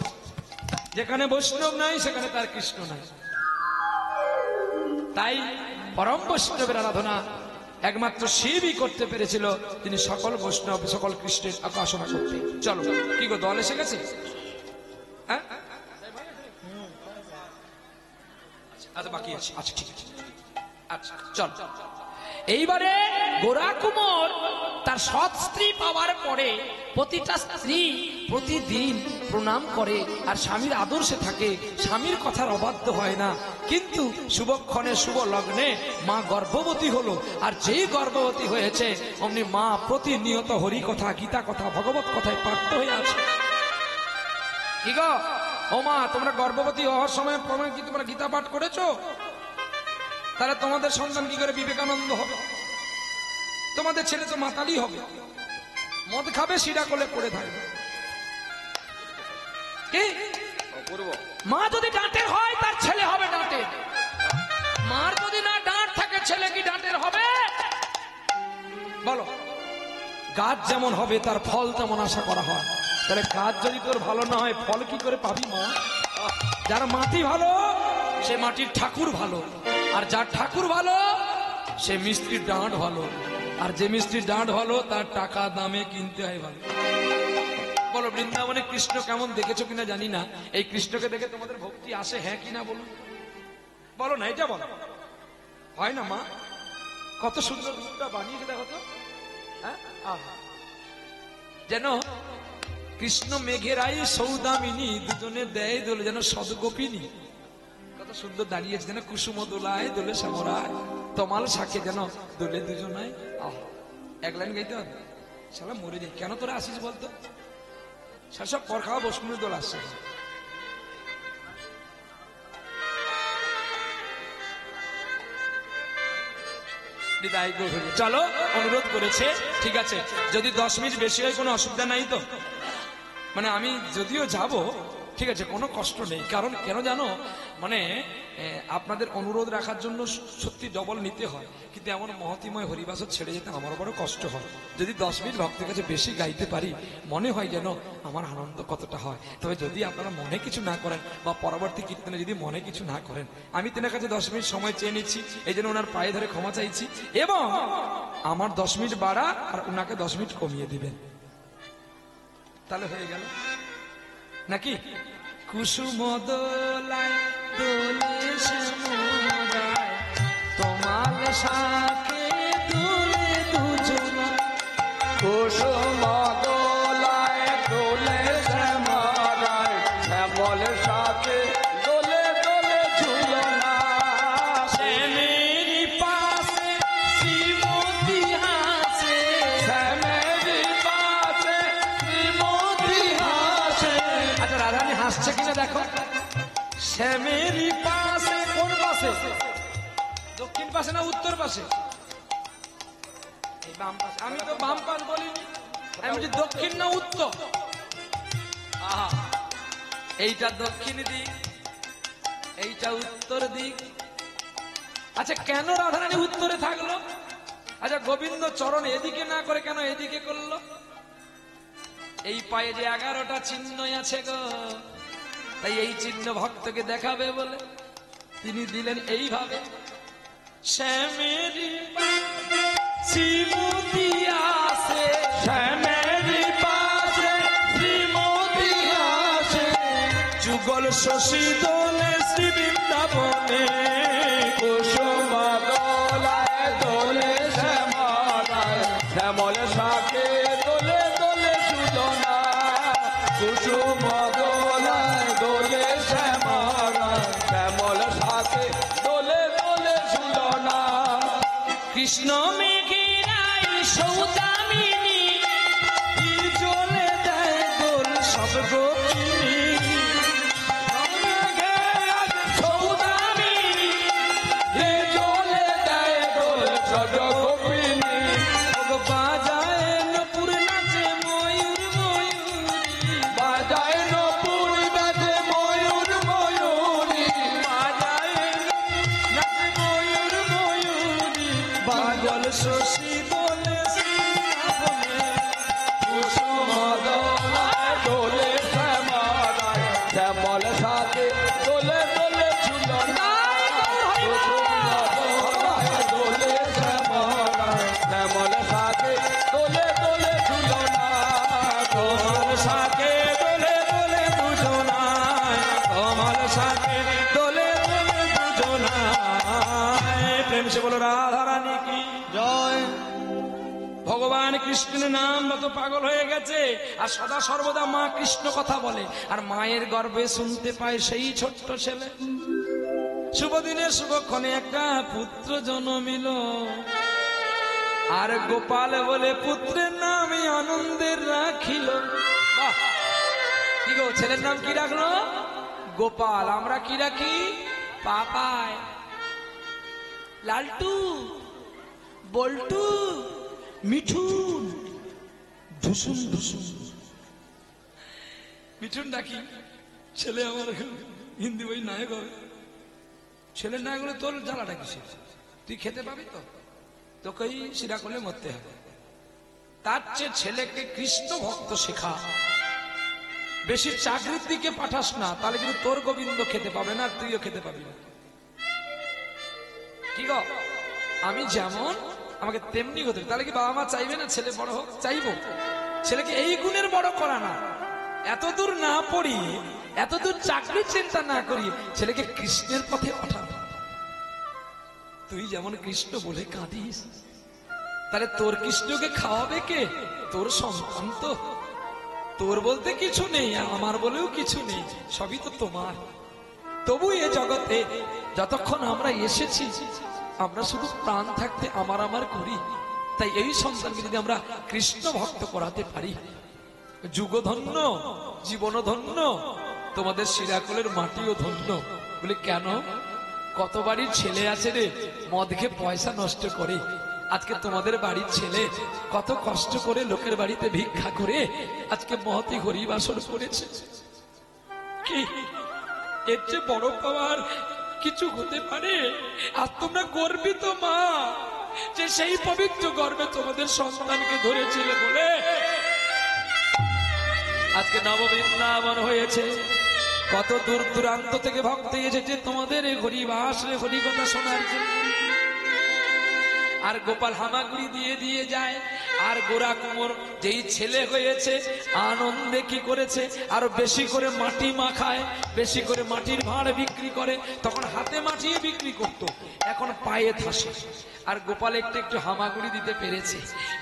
যেখানে বৈষ্ণব নাই সেখানে তার কৃষ্ণ নাই। তাই পরম বৈষ্ণবের আরাধনা একমাত্র শিবই করতে পেরেছিল, তিনি সকল বৈষ্ণব সকল কৃষ্ণের উপাসনা করতে। চলো কি গো, দল এসে গেছে? হ্যাঁ আচ্ছা বাকি আছে, আচ্ছা ঠিক আছে, আচ্ছা চল। এইবারে গোরা কুমোর তার সৎ স্ত্রী পাওয়ার পরে প্রতিটা স্ত্রী প্রতিদিন প্রণাম করে আর স্বামীর আদর্শে থাকে, স্বামীর কথার অবাধ্য হয় না। কিন্তু শুভক্ষণে শুভ লগ্নে মা গর্ভবতী হলো, আর যেই গর্ভবতী হয়েছে অমনি মা প্রতিনিয়ত হরি কথা, গীতা কথা, ভগবত কথায় পার্থ হয়ে আছে। কি গো ও মা, তোমরা গর্ভবতী হওয়ার সময় কি তোমরা গীতা পাঠ করেছো? তাহলে তোমাদের সন্তান কি করে বিবেকানন্দ হবে? তোমাদের ছেলে তো মাতালি হবে, মদ খাবে, শিরা কোলে পড়ে থাকবে। কি মা যদি ডাঁটের হয় তার ছেলে হবে ডাঁটের, মার যদি না ডাঁট থাকে ছেলে কি ডাঁটের হবে? বলো, গাছ যেমন হবে তার ফল তেমন আশা করা হয়। তাহলে গাছ যদি তোর ভালো না হয় ফল কি করে পাবি মা? যার মাটি ভালো সে মাটির ঠাকুর ভালো, আর যার ঠাকুর ভালো সে মিস্ত্রির ডাঁট ভালো, আর যে মিস্ত্রির ডাঁট ভালো তার টাকা দামে কিনতে হয় ভালো। বলো বৃন্দাবনে কৃষ্ণ কেমন দেখেছো কিনা জানি না, এই কৃষ্ণকে দেখে তোমাদের ভক্তি আসে হ্যাঁ কিনা বলো? বলো না, এটা বলো। হয় না মা? কত সুন্দর রূপটা বানিয়েছে দেখো তো। হ্যাঁ যেন কৃষ্ণ মেঘের আই সৌদামিনী, দুজনে দেয় দোলে যেন সদগোপিনী। কত সুন্দর দাঁড়িয়েছে, যেন কুসুম দোলায় দোলে শ্যামরায়, তমাল শাকে যেন দোলে দুজনায়। এক লাইন গাইতে হবে, সালা মরে যাই। কেন তোরা আসিস বলতো? সব পর খাওয়া বৈষ্ণবের দোল আসছে। চলো, অনুরোধ করেছে, ঠিক আছে। যদি 10 মিনিট বেশি হয় কোনো অসুবিধা নাই তো? মানে আমি যদিও যাব, ঠিক আছে, কোনো কষ্ট নেই। কারণ কেন জানো, মানে আপনাদের অনুরোধ রাখার জন্য সত্যি ডবল নিতে হয়, কিন্তু এমন মহতিময় হরিবাসর ছেড়ে যেতে আমার বড় কষ্ট হয়। যদি 10 মিনিট ভক্তের কাছে বেশি গাইতে পারি মনে হয় যেন আমার আনন্দ কতটা হয়। তবে যদি আপনারা মনে কিছু না করেন বা পরবর্তী কীর্তনে যদি মনে কিছু না করেন, আমি তেনার কাছে 10 মিনিট সময় চেয়ে নিচ্ছি, এই জন্য ওনার পায়ে ধরে ক্ষমা চাইছি, এবং আমার 10 মিনিট বাড়া আর ওনাকে 10 মিনিট কমিয়ে দিবেন, তাহলে হয়ে গেল নাকি? কুসুম দোলায় দোলে শ্যামরায়, তোমার শাকে দোলে দুজনা। কুসুম দোলায় দোলে শ্যামরায়, শ্যামল শাকে দোলে দোলে ঝুলনা। শ্যামেরি পাশে শ্রীমতী হাসে, শ্যামেরি পাশে শ্রীমতী হাসে। আচ্ছা রাধারানী হাসছে কিনা দেখো। শ্যামেরি পাশে, কোন পাশে? দক্ষিণ পাশে না উত্তর পাশে? বাম পাশে। আমি তো বাম পাশ বলিনি, আমি বলছি দক্ষিণ না উত্তর। আহা, এইটা দক্ষিণ দিক, এইটা উত্তর দিক। আচ্ছা কেন রাধারানী উত্তরে থাকলো? আচ্ছা গোবিন্দ চরণ এদিকে না করে কেন এদিকে করলো? এই পায়ে যে 11টা চিহ্ন আছে গো, তাই এই চিহ্ন ভক্তকে দেখাবে বলে তিনি দিলেন এইভাবে। শ্যামেরি শ্রীমতী আসে, শ্যামেরই পাশে শ্রীমতী আসে, যুগল শশী দোলে শ্রী বৃন্দাবনে, কুসুম দোলায় দোলে শ্যামলায়, শ্যামল শাকে দোলে দোলে সুজনা, কুসুম দোলায় দোলে শ্যামলায়, শ্যামল শাকে দোলে দোলে সুজনা। কৃষ্ণ মেঘেরাই সৌদামিনী, জলে দেয় দোল সব গোপিনী, সৌদামিনী যে চলে দেয় দোল সদ গোপিনী, বাজায় নপুর নাচে ময়ূর ময়ূরী, বাজায় নপুর বাজে ময়ূর ময়ূরী, বাজায় নাচে ময়ূর ময়ূরী, বাজল শশী দোলে শ্রীরামে, কুসুম দোলায় দোলে শ্যামলায়, শ্যামল শাকে দোলে দোলে ঝুলনা, কুসুম দোলায় দোলে শ্যামলায়, শ্যামল শাকে দোলে দোলে ঝুলনা, কমল শাকে দোলে দোলে দুজনায়, কমল শাকে দোলে দোলে দুজনায়। প্রেম সে বলো রাধা রানী কি জয়। ভগবান কৃষ্ণের নাম মত পাগল হয়ে গেছে, আর সদা সর্বদা মা কৃষ্ণ কথা বলে, আর মায়ের গর্ভে শুনতে পায় সেই ছোট্ট ছেলে। শুভ দিনে শুভক্ষণে একটা পুত্র জন্মিল, আর গোপাল বলে পুত্রের নাম আনন্দের রাখিল। বাহ! কি গো, ছেলের নাম কি রাখলো? গোপাল। আমরা কি রাখি? পাপায়, লালটু, বল্টু, মিঠুন, ধুসুন ধুসুন। মিঠুন ডাকি, ছেলে আমার হিন্দি বই নায়ক হবে। ছেলের নায়ক হলে তোর জ্বালাটা কিসে? তুই খেতে পাবি তো? তোকেই শিরা করলে মরতে হবে। তার চেয়ে ছেলেকে কৃষ্ণ ভক্ত শেখা, বেশি চাকরির দিকে পাঠাস না, তাহলে কিন্তু তোর গোবিন্দ খেতে পাবে না, তুইও খেতে পাবি না। কি গো, আমি যেমন আমাকে তেমনি হতে, তাহলে কি বাবা মা চাইবে না ছেলে বড় হোক? চাইবো। ছেলেকে এই গুণের বড় করা না, এত দূর না পড়িয়ে, এত দূর চাকরির চিন্তা না করিয়ে ছেলেকে কৃষ্ণের পথে পাঠানো। তুই যেমন কৃষ্ণ বলে কাঁদিস, তাহলে তোর কৃষ্ণকে খাওয়াবে কে? তোর সন্তান তো। তোর বলতে কিছু নেই, আমার বলেও কিছু নেই, সবই তো তোমার। তবু এ জগতে যতক্ষণ আমরা এসেছি, আমরা শুধু প্রাণ থাকতে আমার আমার করি। তাই এই সন্তানকে যদি আমরা কৃষ্ণ ভক্ত করাতে পারি, যুগ ধন্য, জীবন ধন্য, তোমাদের শিরাকলের মাটিও ধন্য। বলে কেন? কত বাড়ির ছেলে আছে রে মদ খেয়ে পয়সা নষ্ট করে, আজকে তোমাদের বাড়ির ছেলে কত কষ্ট করে লোকের বাড়িতে ভিক্ষা করে আজকে মহতি হরিবাসর করেছে। কি এর চেয়ে বড় পাওয়ার কিছু হতে পারে? আর তোমরা গর্বিত মা যে সেই পবিত্র গর্ভে তোমাদের সন্তানকে ধরেছিলে বলে আজকে নববৃন্দাবন হয়েছে। কত দূর দূরান্ত থেকে ভক্ত এসেছে তোমাদের এই হরিবাস হরিকথা শোনার জন্য। আর গোপাল হামাগুড়ি দিয়ে দিয়ে যায়, আর গোরা কুমোর যেই ছেলে হয়েছে আনন্দে কি করেছে, আরো বেশি করে মাটি মাখায়, বেশি করে মাটির ভাঁড় বিক্রি করে। তখন হাতে মাটিয়ে বিক্রি করত, এখন পায়ে থাসে। আর গোপাল একটু একটু হামাগুড়ি দিতে পেরেছে।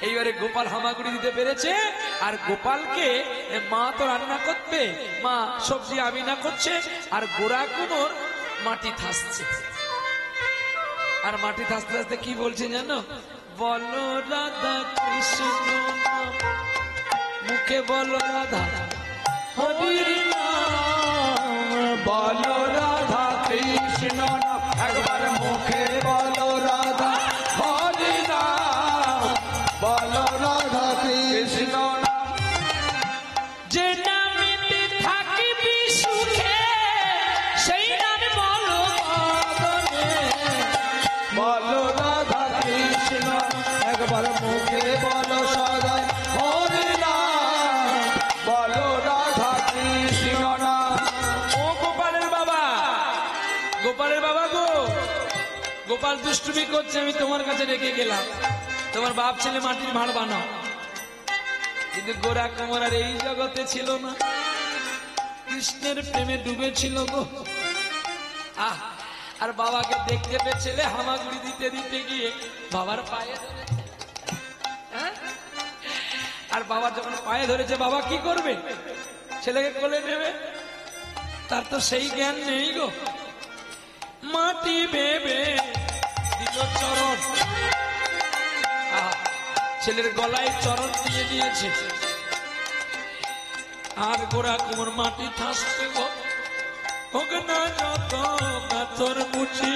এইবারে গোপাল হামাগুড়ি দিতে পেরেছে, আর গোপালকে মা তো রান্না করবে, মা সবজি আমি না করছে, আর গোরা কুমোর মাটি থাসছে। আর মাটি থাসতে থাসতে কি বলছে জানো? বলো রাধা কৃষ্ণ নাম, মুখে বলো রাধা হরির নাম, বলো রাধা কৃষ্ণ নাম, একবার মুখে বলো রাধা হরি নাম, বলো রাধা কৃষ্ণ নাম, যে নামেতে থাকিবি সুখে, সেই নাম বলো মদনে। বলো রাধা কৃষ্ণ, একবার মুখে বলো সদাই হরি নাম, বলো রাধা কৃষ্ণ নাম। ও গোপালের বাবা, গোপালের বাবা গো, গোপাল দুষ্টুমি করছে, আমি তোমার কাছে রেখে গেলাম, তোমার বাপ ছেলে মাটির ভাঁড় বানাও। কিন্তু গোরা কুমার আর এই জগতে ছিল না, কৃষ্ণের প্রেমে ডুবেছিল গো। আর বাবাকে দেখতে পেয়ে ছেলে হামাগুড়ি দিতে দিতে গিয়ে বাবার পায়ে ধরেছে। আর বাবা যখন পায়ে ধরেছে, বাবা কি করবে? ছেলেকে কোলে নেবে, তার তো সেই জ্ঞান নেই গো। মাটি ভেবে দিল চরণ, ছেলের গলায় চরণ দিয়ে দিয়েছে। আর গোরা কুমার মাটি থাসতে গো, হোক না যত কাতর মুচি,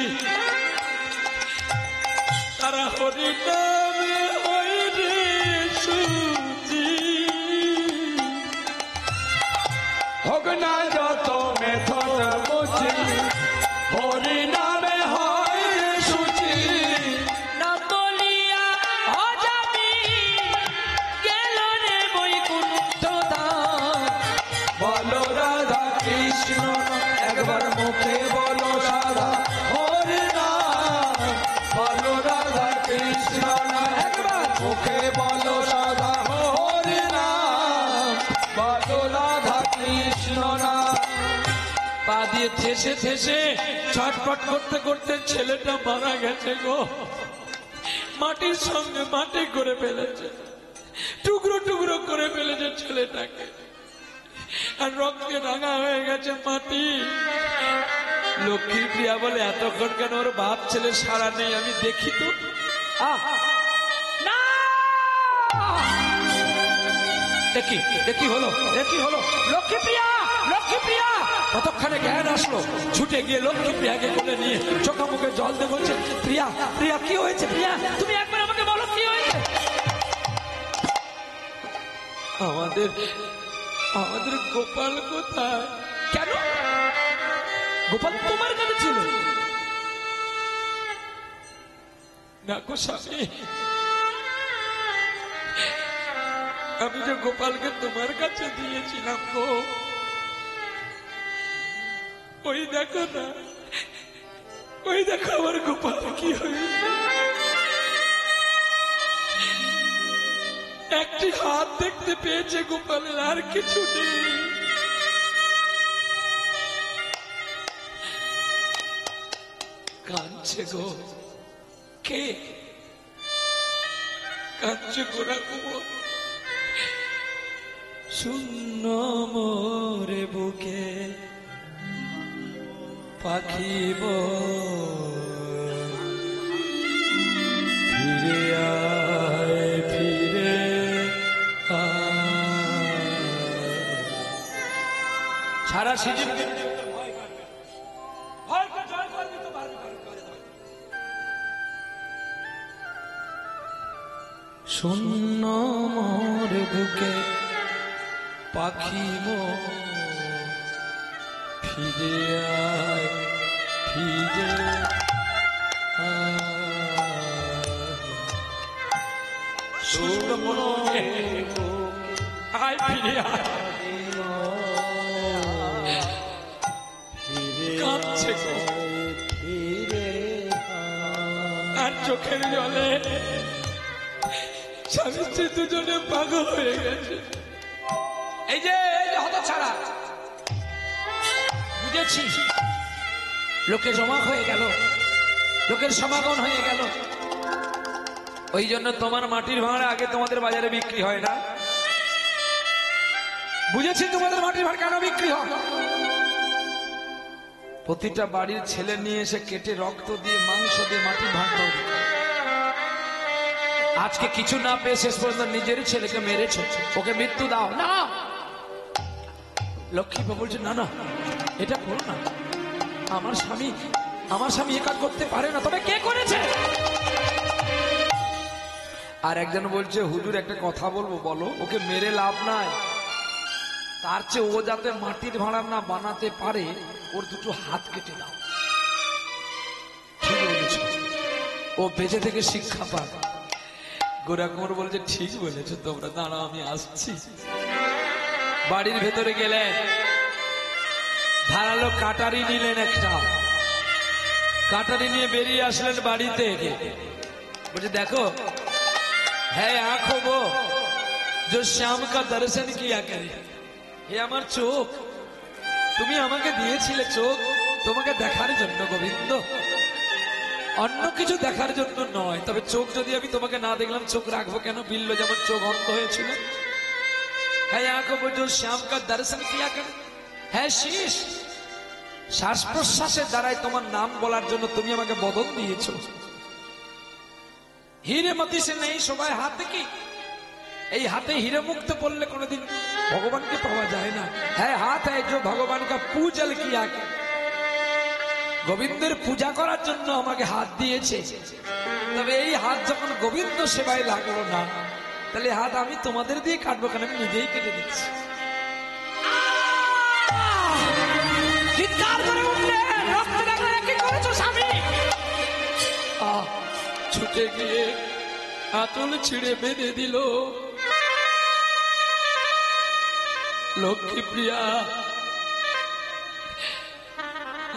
তারা হরি নামে হই রে সুচি। হোক না যত মেথর মুচি, হরি নামে হয় সুচি। না বলিয়া অজামি গেল রে বৈকুণ্ঠ ধাম। বলো রাধা কৃষ্ণ, একবার মুখে বলো সাধা হরি নাম। বলো রাধা কৃষ্ণ, একবার মুখে বলো সাধা হরি নাম। বলো রাধা কৃষ্ণ নাম। পা দিয়ে ঠেসে ঠেসে ছটফট করতে করতে ছেলেটা মারা গেছে গো। মাটির সঙ্গে মাটি করে ফেলেছে, টুকরো টুকরো করে ফেলেছে ছেলেটাকে, আর রক্তে রাঙা হয়ে গেছে মাটি। লক্ষ্মীর প্রিয়া বলে, এতক্ষণ কেন ওর বাপ ছেলে সারা নেই, আমি দেখি তো। না! দেখি দেখি হলো, দেখি হলো, লক্ষ্মী প্রিয়া, লক্ষ্মী প্রিয়া। কতক্ষণে জ্ঞান আসলো, ছুটে গিয়ে লক্ষ্মী প্রিয়াকে কোলে নিয়ে চোখা মুখে জল দিয়ে বলছে, প্রিয়া প্রিয়া কি হয়েছে? প্রিয়া তুমি একবার আমাকে বলো কি হয়েছে। আমাদের আমাদের গোপাল কোথায়? কেন গোপাল তোমার কাছে ছিল? না গো স্বামী, আমি যে গোপালকে তোমার কাছে দিয়েছিলাম গো, ওই দেখো না, ওই দেখো আমার গোপাল কি হয়েছে। একটি হাত দেখতে পেয়েছে গোপালের, আর কিছু নেই। কাঁদছে গো, কে কাঁদছে? গোরা কুমার। শূন্য মোরে বুকে পাখিব ফিরে আয়, ফিরে সারা সিজন শূন্য মোর বুকে পাখিব ফিরে আয়, ফিরে শূন্য মোর বুকে আয়, ফিরে আয়। কাঁদছে আর চোখের জলে স্বামী স্ত্রী দুজনে পাগল হয়ে গেছে। এই যে হতছাড়া, বুঝেছি লোকে জমা হয়ে গেল, লোকের সমাগম হয়ে গেল, ওই জন্য তোমার মাটির ভাঁড় আগে তোমাদের বাজারে বিক্রি হয় না। বুঝেছি তোমাদের মাটির ভাঁড় কেন বিক্রি হয়। প্রতিটা বাড়ির ছেলে নিয়ে এসে কেটে রক্ত দিয়ে মাংস দিয়ে মাটির ভাঁড় দাও। আজকে কিছু না পেয়ে শেষ পর্যন্ত নিজেরই ছেলেকে মেরেছ, ওকে মৃত্যু দাও না। লক্ষ্মী বলছে, না না এটা করো না, আমার স্বামী এ কাজ করতে পারে না। তবে কে করেছে? আর একজন বলছে, হুজুর একটা কথা বলবো, বলো। ওকে মেরে লাভ নাই, তার চেয়ে ও যাতে মাটির ভাঁড়া না বানাতে পারে, ওর দুটো হাত কেটে দাও। ঠিক বলেছ, ও বেঁচে থেকে শিক্ষা পায়। গোরা কুমার বলছে, ঠিক বলেছো তোমরা, দাঁড়াও আমি আসছি। বাড়ির ভেতরে গেলেন, ধারালো কাটারি নিলেন একটা, কাটারি নিয়ে বেরিয়ে আসলেন বাড়িতে। বলছে দেখো, হ্যাঁ আঁখো वो जो श्याम का दर्शन किया करे। হে আমার চোখ, তুমি আমাকে দিয়েছিলে চোখ তোমাকে দেখার জন্য গোবিন্দ, অন্য কিছু দেখার জন্য নয়। তবে চোখ যদি আমি তোমাকে না দেখলাম চোখ রাখবো কেন? বিল্ল যেমন চোখ অন্ধ হয়েছিল। হ্যাঁ আঁখো वो जो श्याम का दर्शन किया करे। হ্যাঁ শীষ, শ্বাস প্রশ্বাসের দ্বারাই তোমার নাম বলার জন্য তুমি আমাকে বদন দিয়েছো। হিরে মতি সে নেই সবাই হাতে কি, এই হাতে হিরে মুক্ত পড়লে কোনোদিন ভগবানকে পাওয়া যায় না। হ্যাঁ হাত है जो भगवान का पूजल किया। গোবিন্দের পূজা করার জন্য আমাকে হাত দিয়েছে। তবে এই হাত যখন গোবিন্দ সেবায় লাগলো না, তাহলে হাত আমি তোমাদের দিয়ে কাটবো কেন? আমি নিজেই কেটে দিচ্ছি। চিৎকার করে উঠলেন, রক্ত দেখলে কি করেছো স্বামী? ছুটে গিয়ে আঁচল ছিঁড়ে বেঁধে দিল। লক্ষ্মী প্রিয়া,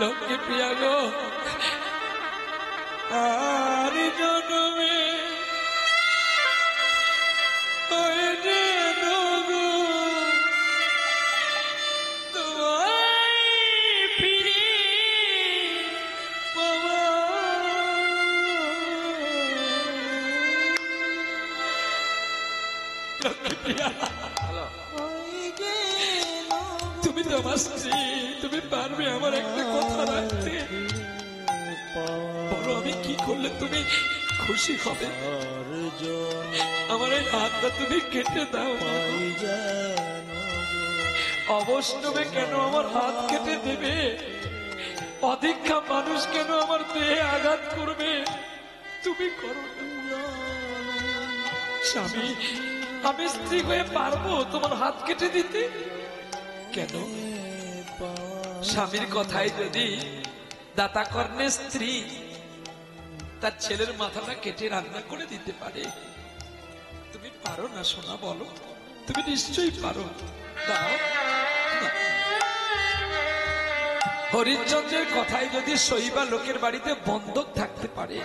লক্ষ্মী প্রিয়া গো, আর জন্মে ওই যে গো তোমায় ফিরে পাওয়া। লক্ষ্মী প্রিয়া, তুমি তো আমার স্ত্রী, তুমি পারবে আমার একটা কথা রাখতে? বলো আমি কি করলে তুমি খুশি হবে? আমার এই হাতটা তুমি কেটে দাও। অবশ্যই কেন আমার হাত কেটে দেবে? অধিক্ষা মানুষ কেন আমার দেহে আঘাত করবে? তুমি করো না। স্বামী, আমি স্ত্রী হয়ে পারবো তোমার হাত কেটে দিতে? কেন? স্বামীর কথাই যদি দাতা কর্ণের স্ত্রী তার ছেলের মাথাটা কেটে রান্না করে দিতে পারে, তুমি পারো না সোনা? বলো, তুমি নিশ্চয়ই পারো। দাও। হরিশ্চন্দ্রের কথাই যদি শৈবা লোকের বাড়িতে বন্ধক থাকতে পারে,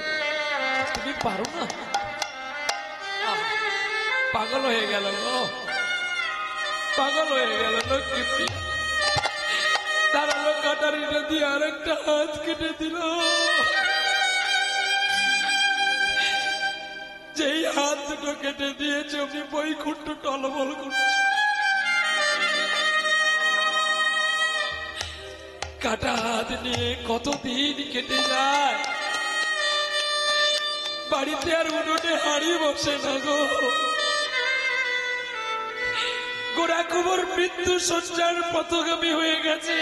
তুমি পারো না? পাগল হয়ে গেল গো, পাগল হয়ে গেল লক্ষ্মী প্রিয়া। তারা লোক কাটারিটা দিয়ে আরেকটা হাত কেটে দিল। যেই হাত দুটো কেটে দিয়েছে অমনি বৈকুণ্ঠ টলমল করছে। কাটা হাত নিয়ে কতদিন কেটে যায়, বাড়িতে আর উঠোনে হাড়ি বসে না গো। গোড়া কুমোর মৃত্যু শয্যার পথগামী হয়ে গেছে,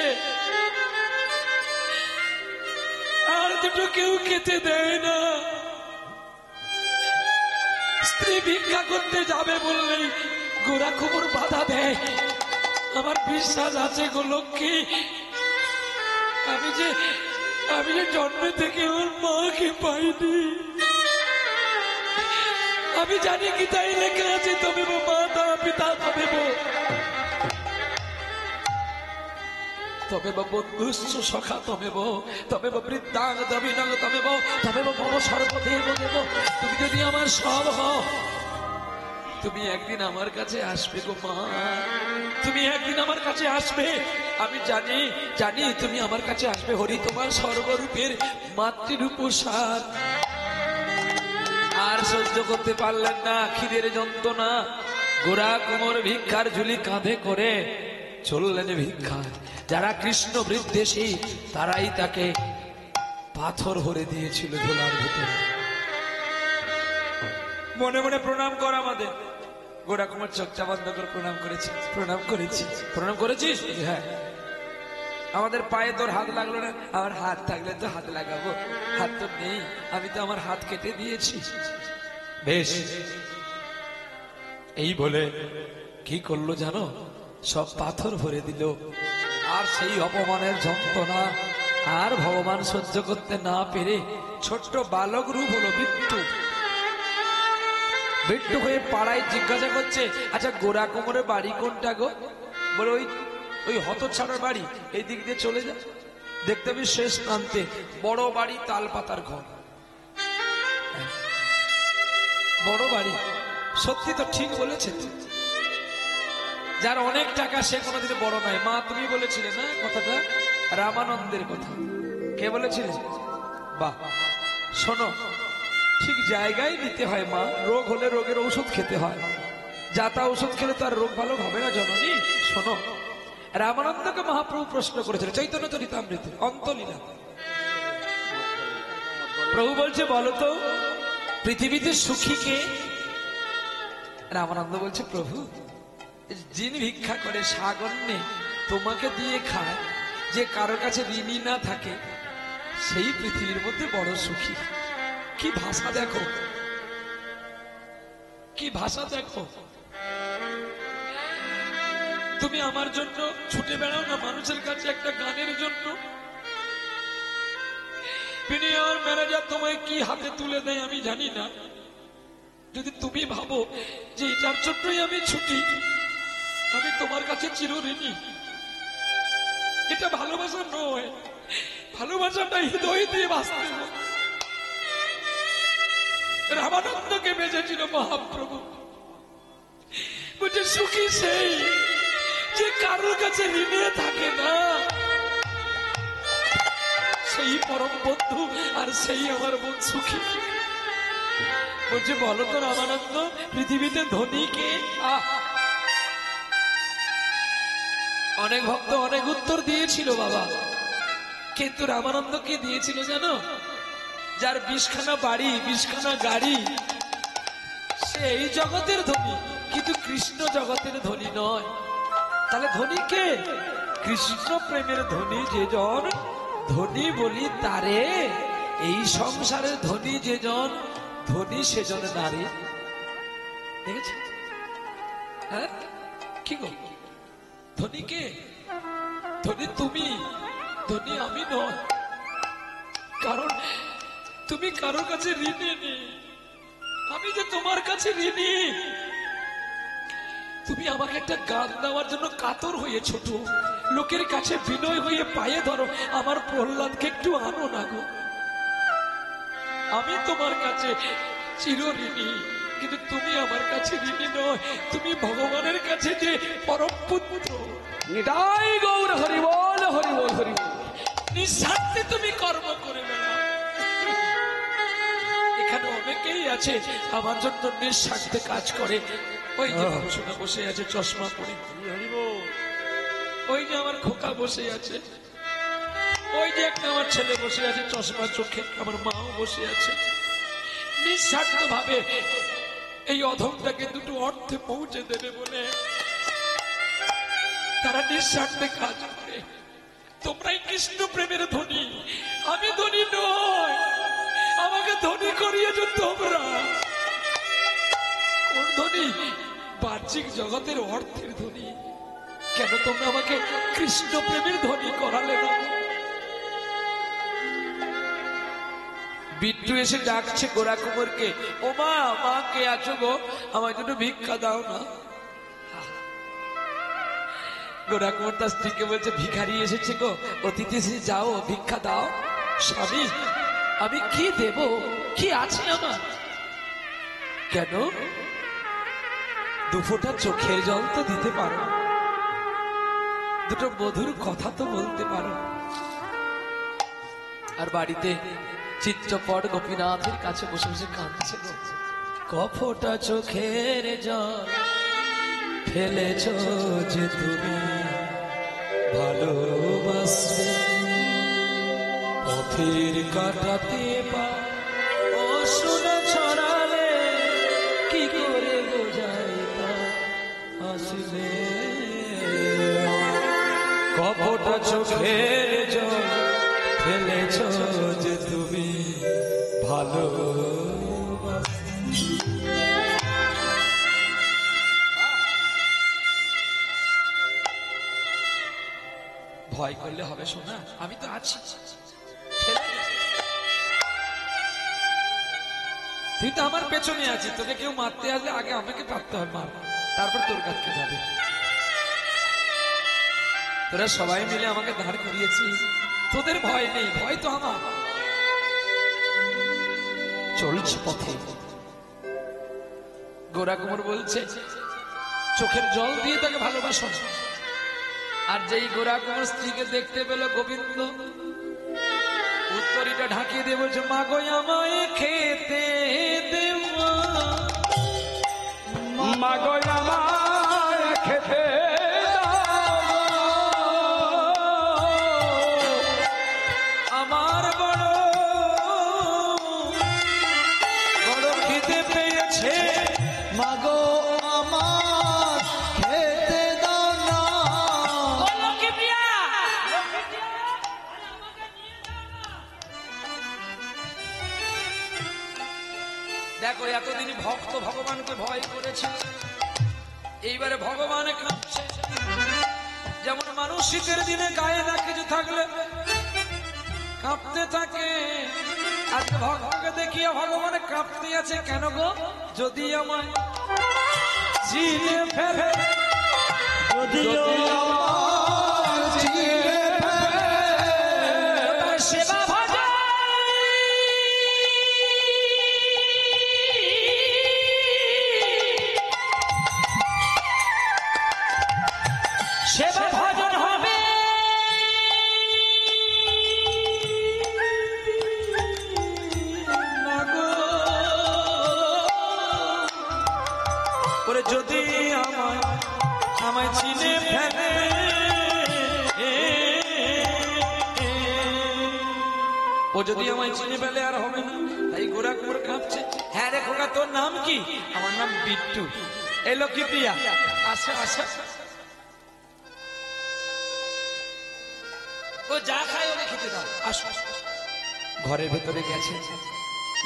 আর দুটো কেউ খেতে দেয় না। স্ত্রী ভিক্ষা করতে যাবে বললেই গোড়া কুমোর বাধা দেয়। আমার বিশ্বাস আছে গো লক্ষ্মী, আমি যে জন্ম থেকে আমার মাকে পাইনি। আমি জানি গীতায় লেখা আছে তমেব মাতা পিতা তমেব বন্ধুশ্চ সখা তমেব বৃদ্ধাং দবিনাং তমেব মম সর্বদেব দেব। তুমি যদি আমার সব হও, তুমি একদিন আমার কাছে আসবে গো মা, তুমি একদিন আমার কাছে আসবে। আমি জানি তুমি আমার কাছে আসবে। হরি তোমার সর্বরূপের মাতৃরূপ সার। আর সহ্য করতে পারলেন না খিদের যন্ত্রণা, গোড়া কুমোর ভিক্ষার ঝুলি কাঁধে করে চললেন ভিক্ষা। যারা কৃষ্ণ বৃদ্ধেশী তারাই তাকে পাথর ভরে দিয়েছিল ঝোলার ভিতরে। মনে মনে প্রণাম কর আমাদের। গোড়া কুমার চোখটা বন্ধ করে প্রণাম করেছি। প্রণাম করেছিস? হ্যাঁ। আমাদের পায়ে তোর হাত লাগলো না? আমার হাত থাকলে তো হাত লাগাবো, হাত তো নেই, আমি তো আমার হাত কেটে দিয়েছি। বেশ, এই বলে কি করলো জানো? সব পাথর ভরে দিল। আর সেই অপমানের যন্ত্রণা আর ভগবান সহ্য করতে না পেরে ছোট্ট বালক রূপ হলো বিট্টু। বিট্টু হয়ে পাড়ায় জিজ্ঞাসা করছে, আচ্ছা গোড়া কোমরের বাড়ি কোনটা গো? বলে ওই হতছাড়ার বাড়ি, এই দিক দিয়ে চলে যা। দেখতে হবে শেষ প্রান্তে বড় বাড়ি, তাল পাতার ঘর, বড় বাড়ি। সত্যি তো ঠিক বলেছে, যার অনেক টাকা সে কোনোদিন বড় নয়। মা তুমি বলেছিলে না কথাটা, রামানন্দের কথা, কে বলেছিলে? বাহ, শোনো, ঠিক জায়গায় নিতে হয় মা। রোগ হলে রোগের ঔষধ খেতে হয়, যা তা ঔষধ খেলে তো আর রোগ ভালো হবে না জননী। শোনো, রামানন্দকে মহাপ্রভু প্রশ্ন করেছিল চৈতন্য চরিতামৃতে অন্তলীলা। প্রভু বলছে বলতো পৃথিবীতে সুখী কে? রামানন্দ বলছে প্রভু, যিনি ভিক্ষা করে সাগন্যে তোমাকে দিয়ে খায়, যে কারো কাছে ঋণী না থাকে, সেই পৃথিবীর মধ্যে বড় সুখী। কি ভাষা দেখো, কি ভাষা দেখো। তুমি আমার জন্য ছুটে বেড়াও না মানুষের কাছে একটা গানের জন্য। বিনিয়ার ম্যানেজার তোমায় কি হাতে তুলে দেয় আমি জানি না। যদি তুমি ভাবো যে এটার জন্যই আমি ছুটি, আমি তোমার কাছে চিরঋণী। এটা ভালোবাসা নয়, ভালোবাসাটা হৃদয় দিয়ে বাঁচতে হবে। রামানন্দকে বেঁচেছিল মহাপ্রভু, বলছে সুখী সেই যে কারোর কাছে ঋণে থাকে না, সেই পরম বন্ধু, আর সেই আমার বোন সুখী। বলছে বলো তো রামানন্দ, পৃথিবীতে ধনী কে? অনেক ভক্ত অনেক উত্তর দিয়েছিল বাবা, কিন্তু রামানন্দ কে দিয়েছিল জানো? যার 20খানা বাড়ি, 20খানা গাড়ি, সে এই জগতের ধনী, কিন্তু কৃষ্ণ জগতের ধনী নয়। তাহলে ধনী কে? কৃষ্ণ প্রেমের ধনী যেজন, ধনী বলি তারে। এই সংসারের ধনী যেজন, ধনী সেজন নারী। দেখেছ? হ্যাঁ, কি গো, ধনী কে? ধনী তুমি, ধনী আমি নয়। কারণ তুমি কারোর কাছে ঋণী নেই, আমি যে তোমার কাছে ঋণী। তুমি আমাকে একটা গান দেওয়ার জন্য কাতর হয়ে ছোট, লোকের কাছে বিনয় হয়ে পায়ে ধরো, আমার প্রহ্লাদকে একটু আনো না গো। আমি তোমার কাছে চিরঋণী, কিন্তু তুমি আমার কাছে ঋণী নয়। তুমি ভগবানের কাছে যে পরম পুত্র। নিতাই গৌর হরি বল, হরি বল, হরি বল। নিঃস্বার্থে তুমি কর্ম করে বেড়াও। এখানে অনেকেই আছে আমার জন্য নিঃস্বার্থে কাজ করে। ওই যে বাবুসোনা বসে আছে চশমা পরে, ওই যে আমার খোকা বসে আছে, ওই যে একটা আমার ছেলে বসে আছে চশমা চোখে, আমার মাও বসে আছে। নিঃস্বার্থ ভাবে এই অধমটাকে দুটো অর্থে পৌঁছে দেবে বলে তারা নিঃস্বার্থে কাজ করে। তোমরাই কৃষ্ণ প্রেমের ধনী, আমি ধনী নয়। আমাকে ধনী করিয়েছ তোমরা। কোন ধনী? বাহ্যিক জগতের অর্থের ধনী। কেন তোমরা আমাকে কৃষ্ণ প্রেমের ধনী করালে না? বিট্টু এসে ডাকছে গোরা কুমারকে, ও মা, মা কে আছো গো, আমার জন্য ভিক্ষা দাও না। গোরা কুমার তার স্ত্রীকে বলছে, ভিখারি এসেছে গো, অতিথি এসে, যাও ভিক্ষা দাও। স্বামী, আমি কি দেব? কি আছে আমার? কেন? দুফোঁটা চোখের জল তো দিতে পারো, দুটো মধুর কথা তো বলতে পারো। আর বাড়িতে চিত্রপট গোপীনাথের কাছে বসে বসে কাঁদছে, কফোটা চোখের জল ফেলেছ যে তুমি, ভালোবাসবে পথের কাটাতে পা অসুনা ছড়ালে, কি করে বোঝাই তা আসবে। কপটা চোখের জল ফেলেছ যে তুমি, ভালো ভয় করলে হবে শোনা, আমি তো আছি। তুই তো আমার পেছনে আছিস, তোকে কেউ মারতে আসলে আগে আমাকে পারতে হবে মার, তারপর তোর কাছে যাবে। তোরা সবাই মিলে আমাকে দাঁড় করিয়েছিস, তোদের ভয় নেই, ভয় তো আমার। চলছে পথে, গোরা কুমার বলছে চোখের জল দিয়ে তাকে ভালোবাসো। আর যেই গোরা কুমার স্ত্রীকে দেখতে পেল গোবিন্দ, উত্তরীটা ঢাকিয়ে দিয়ে বলছে মা গো আমায় খেতে দেব, মা গো আমায় খেতে আমার বড় বড় খিদে পেয়েছে। মাগো আমার খেতে দাও না। দেখো এতদিন ভক্ত ভগবানকে ভয় করেছে, এইবারে ভগবান কাঁপছে। যেমন মানুষ শীতের দিনে গায়ে না কিছু থাকলে কাঁপতে থাকে, আজকে ভগবানকে দেখিয়ে ভগবান কাঁপতে আছে। কেন গো? যদি আমায় চিনে ফেলে, যদিও আমার চিনে ফেলে, সেবা ভজন সেবা ভজন হবে। ওরে যদি আমায় চিনে ফেলে, ও যদি আমায় চিনে ফেলে আর হবে না। তাই গোরা কুমার কাঁপছে। হ্যাঁ রে খোকা, তোর নাম কি? আমার নাম বিট্টু। এই লক্ষ্মী প্রিয়া, আসো আসো। ও যা খায় ওরে খেতে দাও, আসো। ঘরের ভেতরে গেছে,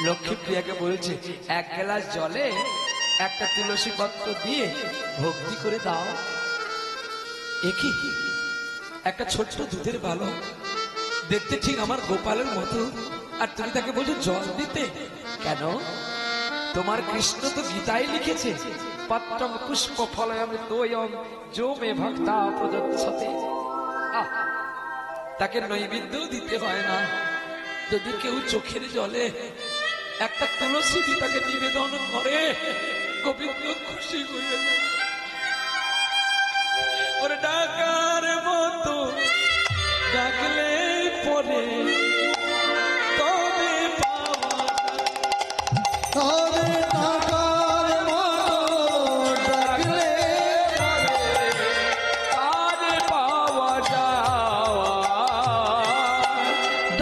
লক্ষ্মী প্রিয়াকে বলছে এক গ্লাস জলে একটা তুলসী পত্র দিয়ে ভক্তি করে দাও। একই একটা ছোট্ট দুধের বালক, দেখতে ঠিক আমার গোপালের মতো, আর তুমি তাকে বলছো জল দিতে কেন? তোমার কৃষ্ণ তো গীতায় লিখেছে পত্রম পুষ্প ফলয়ম তোয়ম যো মে ভক্তা প্রযচ্ছতে। তাকে নৈবেদ্য দিতে হয় না। যদি কেউ চোখের জলে একটা তুলসী তাকে নিবেদন করে, গোবিন্দ খুশি হয়ে যায়। ওর ডাকার মতো ডাকলে পরে তবে পাওয়া তবে টাকার মতো ডাকলে আর পাওয়া যাওয়া,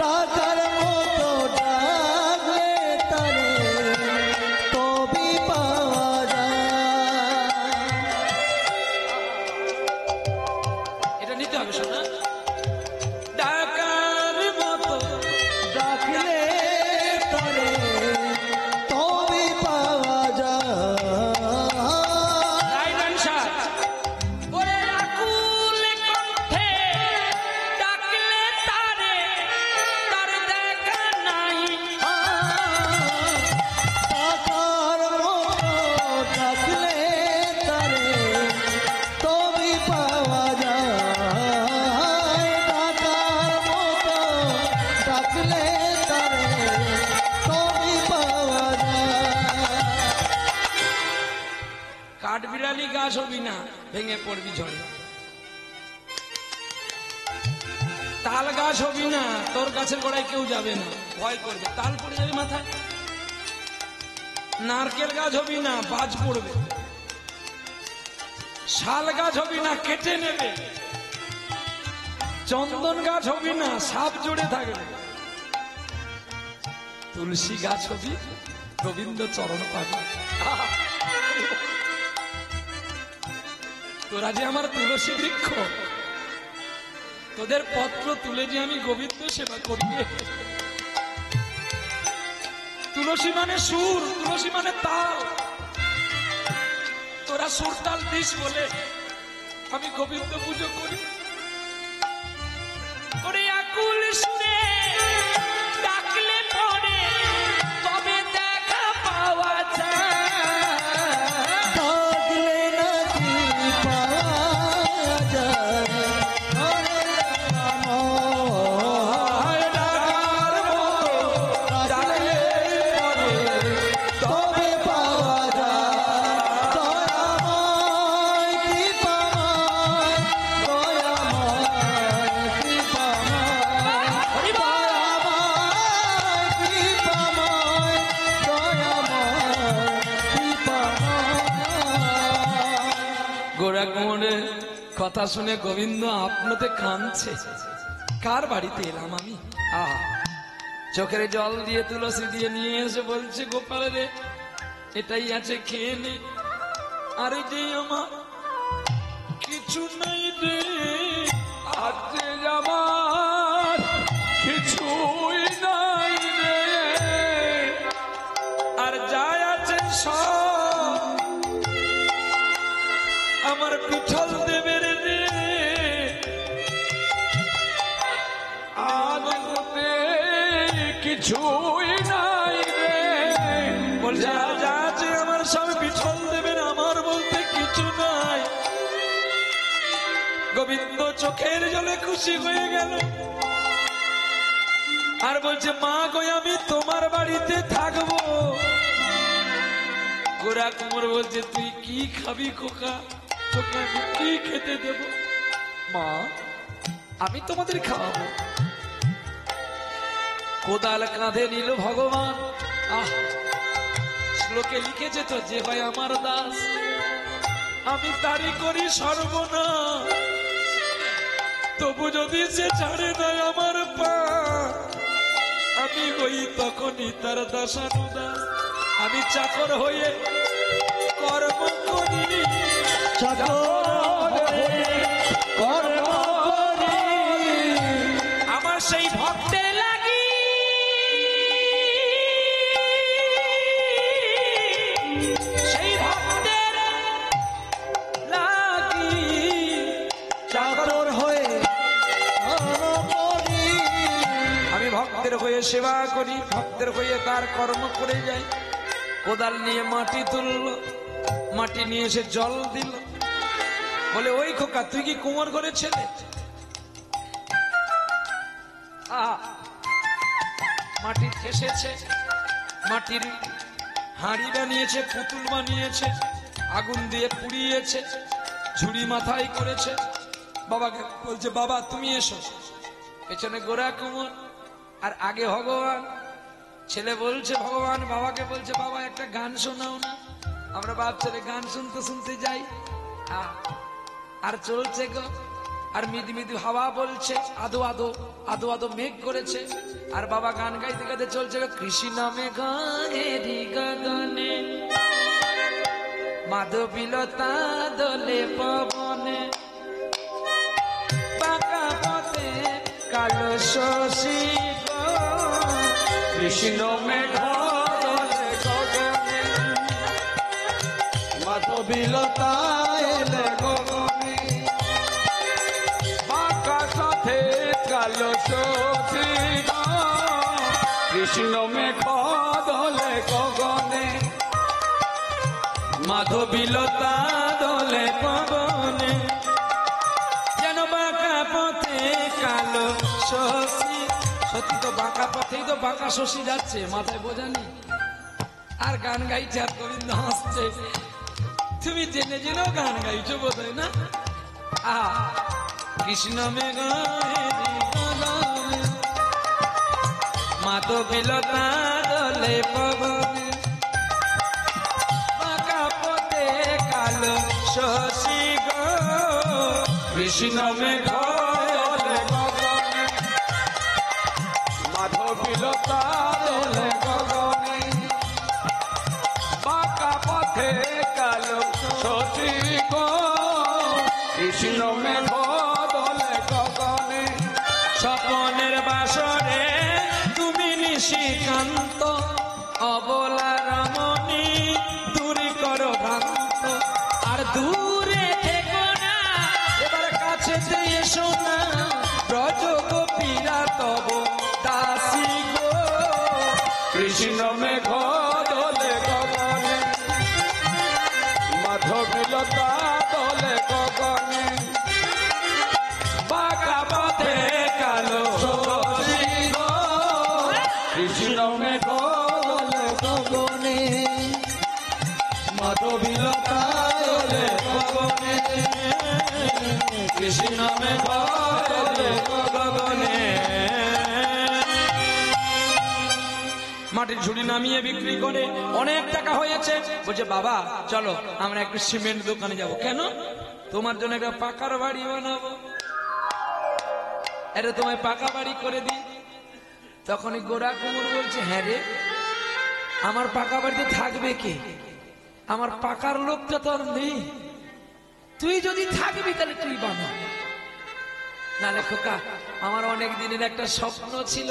ডাকার মতো ডাকলে তারে তবে পাওয়া যায়। এটা নিতে হবে শোনা। ডাকার মতো ডাকলে তারে তবে পাওয়া যায়। Right answer. ওরে আকুল কণ্ঠে ডাকলে তারে, তার দেখা নাই। টাকার মতো ডাকলে তারে তবে পাওয়া যায়। টাকার মতো ডাকলে তারে তবে পাওয়া যায়। কাঠবিড়ালি গাছ হবি না, ভেঙে পড়বি ঝড়ে। তাল গাছ হবি না, তোর গাছের গোড়ায় কেউ যাবে না, ভয় করবে, তাল পড়ে যাবে মাথায়। নারকেল গাছ হবি না, বাজ পড়বে। শাল গাছ হবি না, কেটে নেবে। চন্দন গাছ হবি না, সাপ জুড়ে থাকবে। তুলসী গাছ হবি, গোবিন্দ চরণ পাবি। তোরা যে আমার তুলসী বৃক্ষ, তোদের পত্র তুলে যে আমি গোবিন্দ সেবা করি। তুলসী মানে সুর, তুলসী মানে তাল। তোরা সুর তাল দিস বলে আমি গোবিন্দ পুজো করি। ওরে আকুল সুরে ডাকলে পরে তবে দেখা পাওয়া যায়। ডাকলে নাকি পাওয়া যায়। হরে রাম গোরা কুমোরের কথা শুনে গোবিন্দ আপনাতে কাঁদছে। কার বাড়িতে এলাম আমি? চোখের জল দিয়ে তুলসী দিয়ে নিয়ে এসে বলছে, গোপাল রে, এটাই আছে, খেয়ে নে। আর যে আমার কিছু নাই রে, আজকে আমার কিছুই নাই রে, আর যাই আছে সব আমার পিছল দেবের রে। আজ হতে কিছুই নাই রে, বলছে আর যা আছে আমার সব পিছল দেবেন, আমার বলতে কিছু নাই। গোবিন্দ চোখের জলে খুশি হয়ে গেল আর বলছে, মা গো আমি তোমার বাড়িতে থাকবো। গোরা কুমোর বলছে, তুই কি খাবি খোকা? তোকে আমি কি খেতে দেব? মা, আমি তোমাদের খাওয়াবো। কোদাল কাঁধে নিল ভগবান। শ্লোকে লিখেছে তো, যে ভাই আমার দাস আমি তারই করি সর্বনাশ। তবু যদি সে ছাড়ে দেয় আমার পা, আমি হই তখনই তার দাসানুদাস। আমি চাকর হয়ে কর্ম করি, চাকর হয়ে কর্ম করি, আমার সেই ভক্তের লাগি সেই ভক্তের লাগি চাকর হয়ে কর্ম করি, আমি ভক্তের হয়ে সেবা করি, ভক্তের হয়ে তার কর্ম করে যাই। কোদাল নিয়ে মাটি তুলল, মাটি নিয়ে এসে জল দিল। বলে, ওই খোকা, তুই কি কুমোর ঘরে ছেলে? মাটি ঠেসেছে, মাটির হাঁড়ি বানিয়েছে, পুতুল বানিয়েছে, আগুন দিয়ে পুড়িয়েছে, ঝুড়ি মাথায় করেছে। বাবাকে বলছে, বাবা তুমি এসো। পেছনে গোরা কুমোর আর আগে ভগবান। ছেলে বলছে, ভগবান বাবাকে বলছে, বাবা একটা গান শোনাও না। আমরা বাপ ছেলে গান শুনতে শুনতে যাই। আর চলছে গো, আর মিদি মিদি হাওয়া বলছে, আদো আদো আদো আদো মেঘ করেছে। আর বাবা গান গাইতে গাইতে চলছে, কৃষ্ণ মেঘেরি গগনে, মাধবীলতা দোলে পবনে, বাঁকা পথে কালো শশী গো, কৃষ্ণ মেঘ দোলে গগনে, মাধবীলতা এলে গগনে, বাঁকা সাথে কালো শশী গো, কৃষ্ণ মেঘ দোলে গগনে, মাধবীলতা দোলে পবনে, যেন বাঁকা পথে কালো শশী। সত্যি তো বাঁকা পথেই তো বাঁকা শশী যাচ্ছে, মাথায় বোঝা নেই। আর গান গাইছে, আর গোবিন্দ হাসছে। তুমি জেনে জেনেও গান গাইছো বোধহয় না? কৃষ্ণ মেঘ মাধবীলতা দোলে পবনে, বাঁকা পথে কালো শশী গো, কৃষ্ণ মেঘ দোলে গগনে, মাধবীলতা দোলে গগনে, বাঁকা পথে কালো শশী গো, কৃষ্ণ মেঘ দোলে গগনে, স্বপনের বাসরে তুমি নিশিকান্ত, অবলা রমণী দূরি করো ভ্রান্ত। আর দূরে থেকো না, এবার কাছে এসো না, ব্রজ গোপীরা তব দাসী গো, কৃষ্ণ মেঘ দোলে গগনে, মাধবীলতা দোলে গগনে, বাঁকা পথে কালো শশী গো, কৃষ্ণ মেঘ দোলে গগনে, মাধবীলতা এলে গগনে, কৃষ্ণ মেঘ দোলে গগনে। মাটির ঝুড়ি নামিয়ে বিক্রি করে, অনেক টাকা হয়েছে। বলছে, বাবা চলো আমরা একটু সিমেন্ট দোকানে যাব। কেন? তোমার জন্য একটা পাকার বাড়ি বানাবো, আরে তোমায় পাকা বাড়ি করে দিই। তখনই গোরা কুমোর বলছে, হ্যাঁ রে, আমার পাকা বাড়িতে থাকবে কে? আমার পাকার লোকটা তো আর নেই, তুই যদি থাকবি তাহলে তুই বানা। নালে খোকা, আমার অনেক দিনের একটা স্বপ্ন ছিল।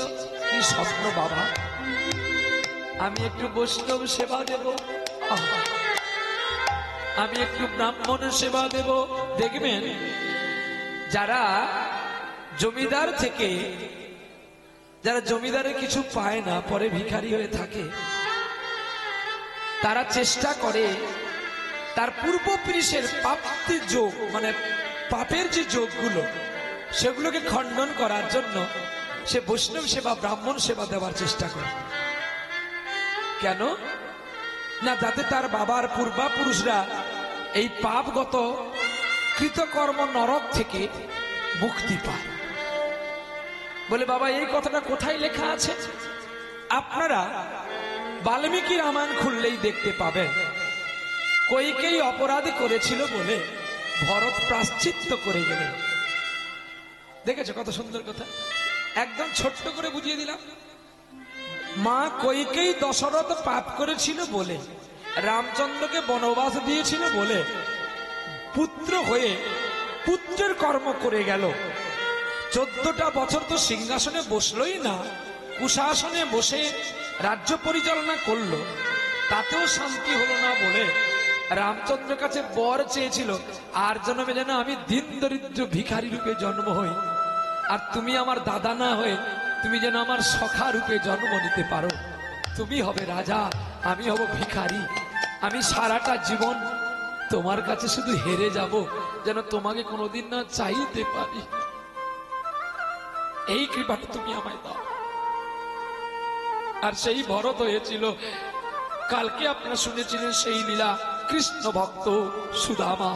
কি স্বপ্ন বাবা? আমি একটু বৈষ্ণব সেবা দেব, আমি একটু ব্রাহ্মণ সেবা দেব। দেখবেন যারা জমিদার থেকে, যারা জমিদারে কিছু পায় না, পরে ভিখারি হয়ে থাকে, তারা চেষ্টা করে তার পূর্বপুরুষের পাপের যোগ, মানে পাপের যে যোগগুলো, সেগুলোকে খণ্ডন করার জন্য সে বৈষ্ণব সেবা, ব্রাহ্মণ সেবা দেওয়ার চেষ্টা করে। কেন না, যাতে তার বাবার পূর্বাপুরুষরা এই পাপগত কৃতকর্ম নরক থেকে মুক্তি পায় বলে। বাবা, এই কথাটা কোথায় লেখা আছে? আপনারা বাল্মীকি রামায়ণ খুললেই দেখতে পাবেন। কইকেই অপরাধী করেছিল বলে ভরত প্রায়শ্চিত্ত করে গেলেন। দেখেছো কত সুন্দর কথা? একদম ছোট্ট করে বুঝিয়ে দিলাম। মা কইকেই দশরথ পাপ করেছিল বলে, রামচন্দ্রকে বনবাস দিয়েছিল বলে, পুত্র হয়ে পুত্রের কর্ম করে গেল। 14টা বছর তো সিংহাসনে বসলোই না, কুশাসনে বসে রাজ্য পরিচালনা করলো, তাতেও শান্তি হলো না বলে রামচন্দ্রের কাছে বর চেয়েছিল, আর জন্মে যেন আমি দিন দরিদ্র ভিখারি রূপে জন্ম হই, আর তুমি আমার দাদা না হয়ে তুমি যেন আমার সখা রূপে জন্ম নিতে পারো। তুমি হবে রাজা, আমি হব ভিখারি। আমি সারাটা জীবন তোমার কাছে শুধু হেরে যাব, যেন তোমাকে কোনোদিন না চাইতে পারি। এই কৃপাটা তুমি আমায় দাও। আর সেই ভরত হয়েছিল, কালকে আপনারা শুনেছিলেন সেই লীলা, কৃষ্ণ ভক্ত সুদামা।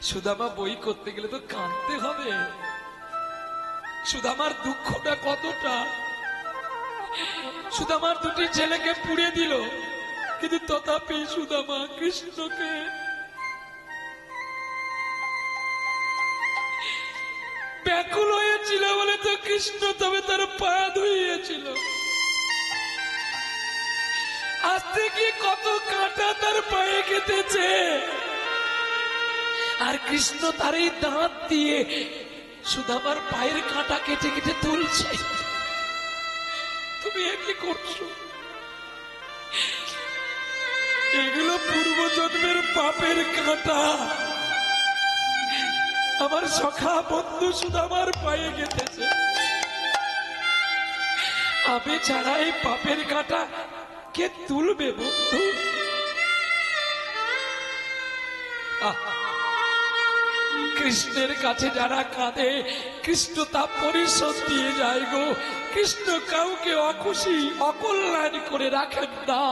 সুদামা বই করতে গেলে তো কাঁদতে হবে। সুদামার দুঃখটা কতটা! সুদামার দুটি ছেলেকে পুড়ে দিল, কিন্তু তথাপি সুদামা কৃষ্ণকে ব্যাকুল হয়েছিল বলে তো কৃষ্ণ তবে তার পা ধুইয়েছিল। আজ থেকে কত কাঁটা তার পায়ে কেটেছে, আর কৃষ্ণ তার এই দাঁত দিয়ে সুদামার পায়ের কাঁটা কেটে কেটে তুলছে। তুমি কি করছো? এগুলো পূর্বজন্মের পাপের কাঁটা। আমার সখা বন্ধু সুদামার পায়ে গেঁথেছে, আমি ছাড়া এই পাপের কাঁটা কে তুলবে বন্ধু? কৃষ্ণের কাছে যারা কাঁদে, কৃষ্ণ তা পরিশোধ দিয়ে যায় গো। কৃষ্ণ কাউকে অখুশি অকল্যাণ করে রাখেন না।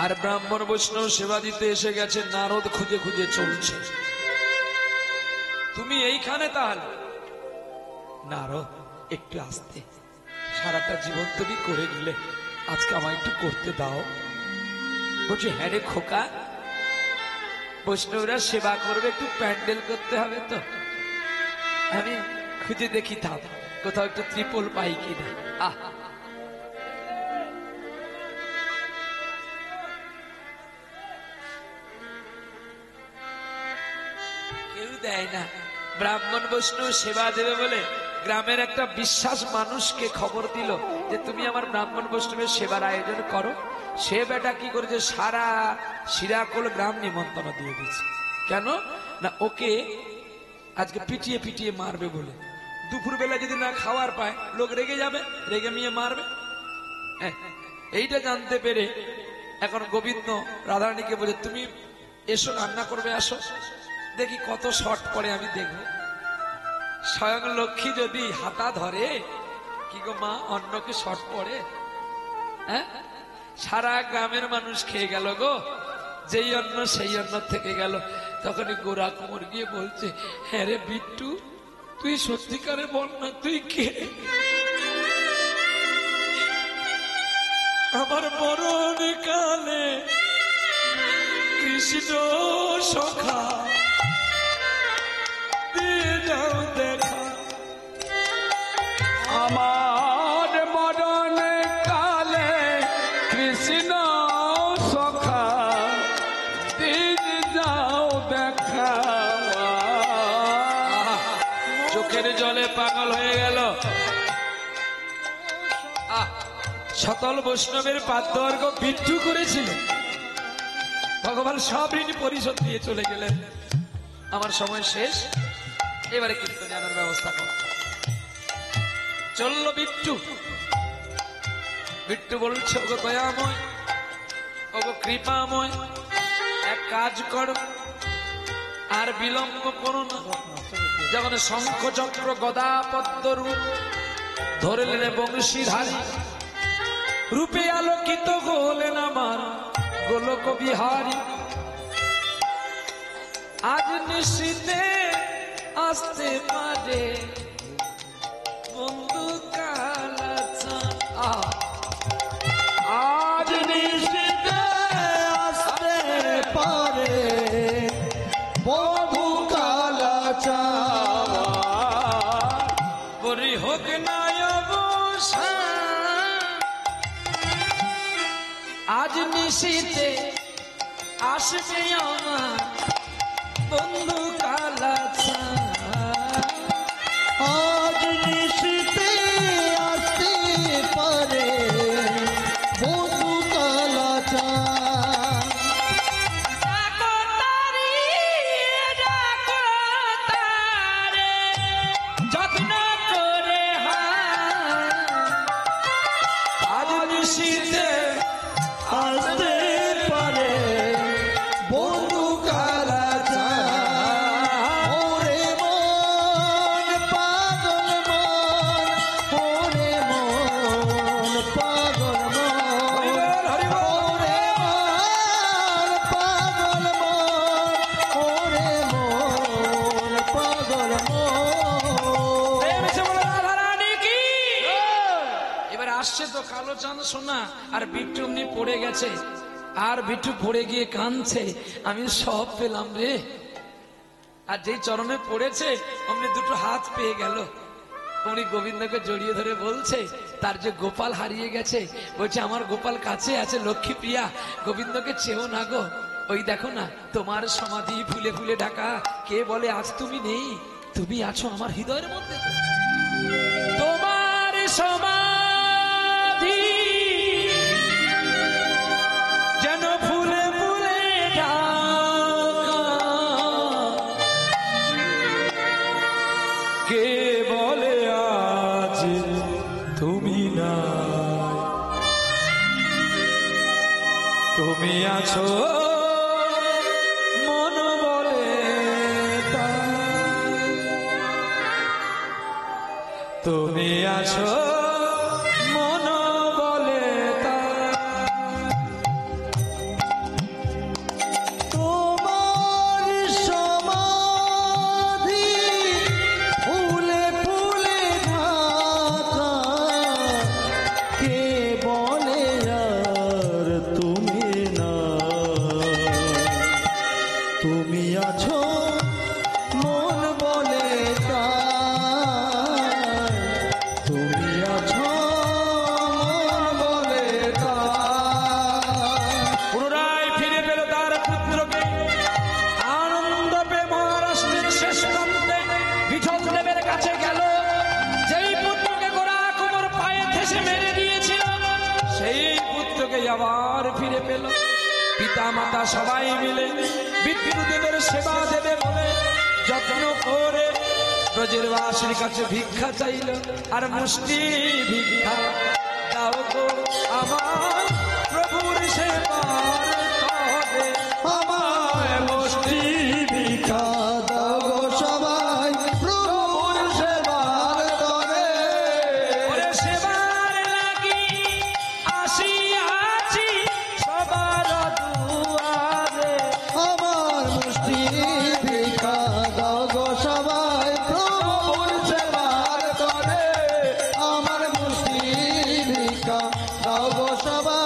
আর ব্রাহ্মণ বৈষ্ণব সেবা দিতে এসে গেছে, নারদ খুঁজে খুঁজে চলছে। তুমি এইখানে? তাহলে নারদ, একটু আসতে, সারাটা জীবন তুমি করে নিলে, আজকে আমায় একটু করতে দাও। বলছি, হ্যাঁ রে খোকা, বৈষ্ণবরা সেবা করবে, একটু প্যান্ডেল করতে হবে তো, আমি খুঁজে দেখি থাম কোথাও একটু ত্রিপল পাই কিনা। কেউ দেয় না। ব্রাহ্মণ বৈষ্ণব সেবা দেবে বলে গ্রামের একটা বিশ্বাস মানুষকে খবর দিল যে তুমি আমার ব্রাহ্মণ বৈষ্ণবের সেবার আয়োজন করো। সে বেটা কি করেছে, সারা শিরাকোল গ্রাম নিমন্ত্রণ দিয়ে দিয়েছে। কেন না, ওকে আজকে পিটিয়ে পিটিয়ে মারবে বলে। দুপুর বেলা যদি না খাওয়ার পায়, লোক রেগে যাবে, রেগে মিয়ে মারবে। এইটা জানতে পেরে এখন গোবিন্দ রাধারানীকে বলে, তুমি এসো, রান্না করবে, আসো, দেখি কত শর্ট পরে আমি দেখবো। স্বয়ং লক্ষ্মী যদি হাতা ধরে, কি গো মা, অন্নকে শর্ট পড়ে? হ্যাঁ, সারা গ্রামের মানুষ খেয়ে গেল গো, যেই অন্ন সেই অন্ন থেকে গেল। তখনই গোরা কুমোর গিয়ে বলছে, হ্যাঁ রে বিট্টু, তুই সত্যিকারে বল না, তুই কে? আমার মরণ কালে কৃষ্ণ সখা দিয়ে যাও দেখা। আমার মরণ কালে কৃষ্ণ সখা দিয়ে যাও দেখা। চোখের জলে পাগল হয়ে গেল। সকল বৈষ্ণবের পাদ্যবর্গ বিদ্রু করেছিল, ভগবান সব ঋণ পরিশোধ দিয়ে চলে গেলেন। আমার সময় শেষ, এবারে কীর্তনে আনার ব্যবস্থা কর। চলল বিট্টু। বিট্টু বলছে, ওগো দয়াময়, ওগো কৃপাময়, এক কাজ করো, আর বিলম্ব করো না। যখন শঙ্খ চক্র গদা পদ্ম রূপ ধরলেন বংশীধারী, রূপে আলোকিত হলেন আমার গোলক বিহারী। আজ নিশীতে আসতে পারে বন্ধু কালাচাঁদ। আজ নিশীতে আসতে পারে বধূ কালাচাঁদ। বরি হোক না অবসান, আজ নিশীতে আসবে আমার বন্ধু কালাচাঁদ। আজ নিশীতে আসতে পারে বধূ কালাচাঁদ। ডাকো তারি, ডাকো তারে, যত্ন করে আজ নিশীতে আসতে পারে বধূ কালাচাঁদ। ওরে মন পাগল মন, ওরে মন পাগল মন, ওরে মন পাগল মন, ওরে মন পাগল মন। এবার আসছে তো কালো চাঁদ সোনা, আর বিট্টু এমনি পড়ে গেছে, আর বিট্টু পড়ে গিয়ে কাঁদছে, আমি সব পেলাম রে। আর যেই চরণে পড়েছে অমনি দুটো হাত পেয়ে গেল। উনি গোবিন্দকে জড়িয়ে ধরে বলছে তার যে গোপাল হারিয়ে গেছে, বলছে আমার গোপাল কাছে আছে লক্ষ্মী প্রিয়া, গোবিন্দকে চেও না গো। ওই দেখো না তোমার সমাধি ফুলে ফুলে ঢাকা, কে বলে আজ তুমি নেই, তুমি আছো আমার হৃদয়ের মধ্যে। তোমার সমাধি যেন ফুলে ফুলে ঢাকা, কে বলে আজ তুমি না, তুমি আছো মন বলে তাই, তুমি আছো মন বলে তাই। তোমার সমাধি ফুলে ফুলে ঢাকা, কে বলে আর তুমি না, তুমি আছো মন বলে তাই, তুমি আছো মন বলে তাই। পুনরায় ফিরে পেল তার পুত্রকে। আনন্দ পে মহারাষ্ট্রের শেষ প্রান্তে বিঠল দেবের কাছে গেল। যেই পুত্রকে গোরা কোমর পায়ে ঠেসে মেরে দিয়েছিল, সেই পুত্রকে আবার ফিরে পেল। পিতা মাতা সবাই মিলে বিষ্ণুদেবের সেবা দেবে বলে যত্ন করে ব্রজের বাসীর কাছে ভিক্ষা চাইল। আর মুষ্টি ভিক্ষা দাও গো আমার প্রভুর সেবার তবে, আমার মুষ্টি ভিক্ষা দাও গো সবাই প্রভুর সেবার তরে। ওরে সেবার লাগি আসিয়াছি সবার দুয়ারে। আমার মুষ্টি ভিক্ষা দাও গো সবাই প্রভুর সেবার তরে। আমার মুষ্টি ভিক্ষা দাও গো সবাই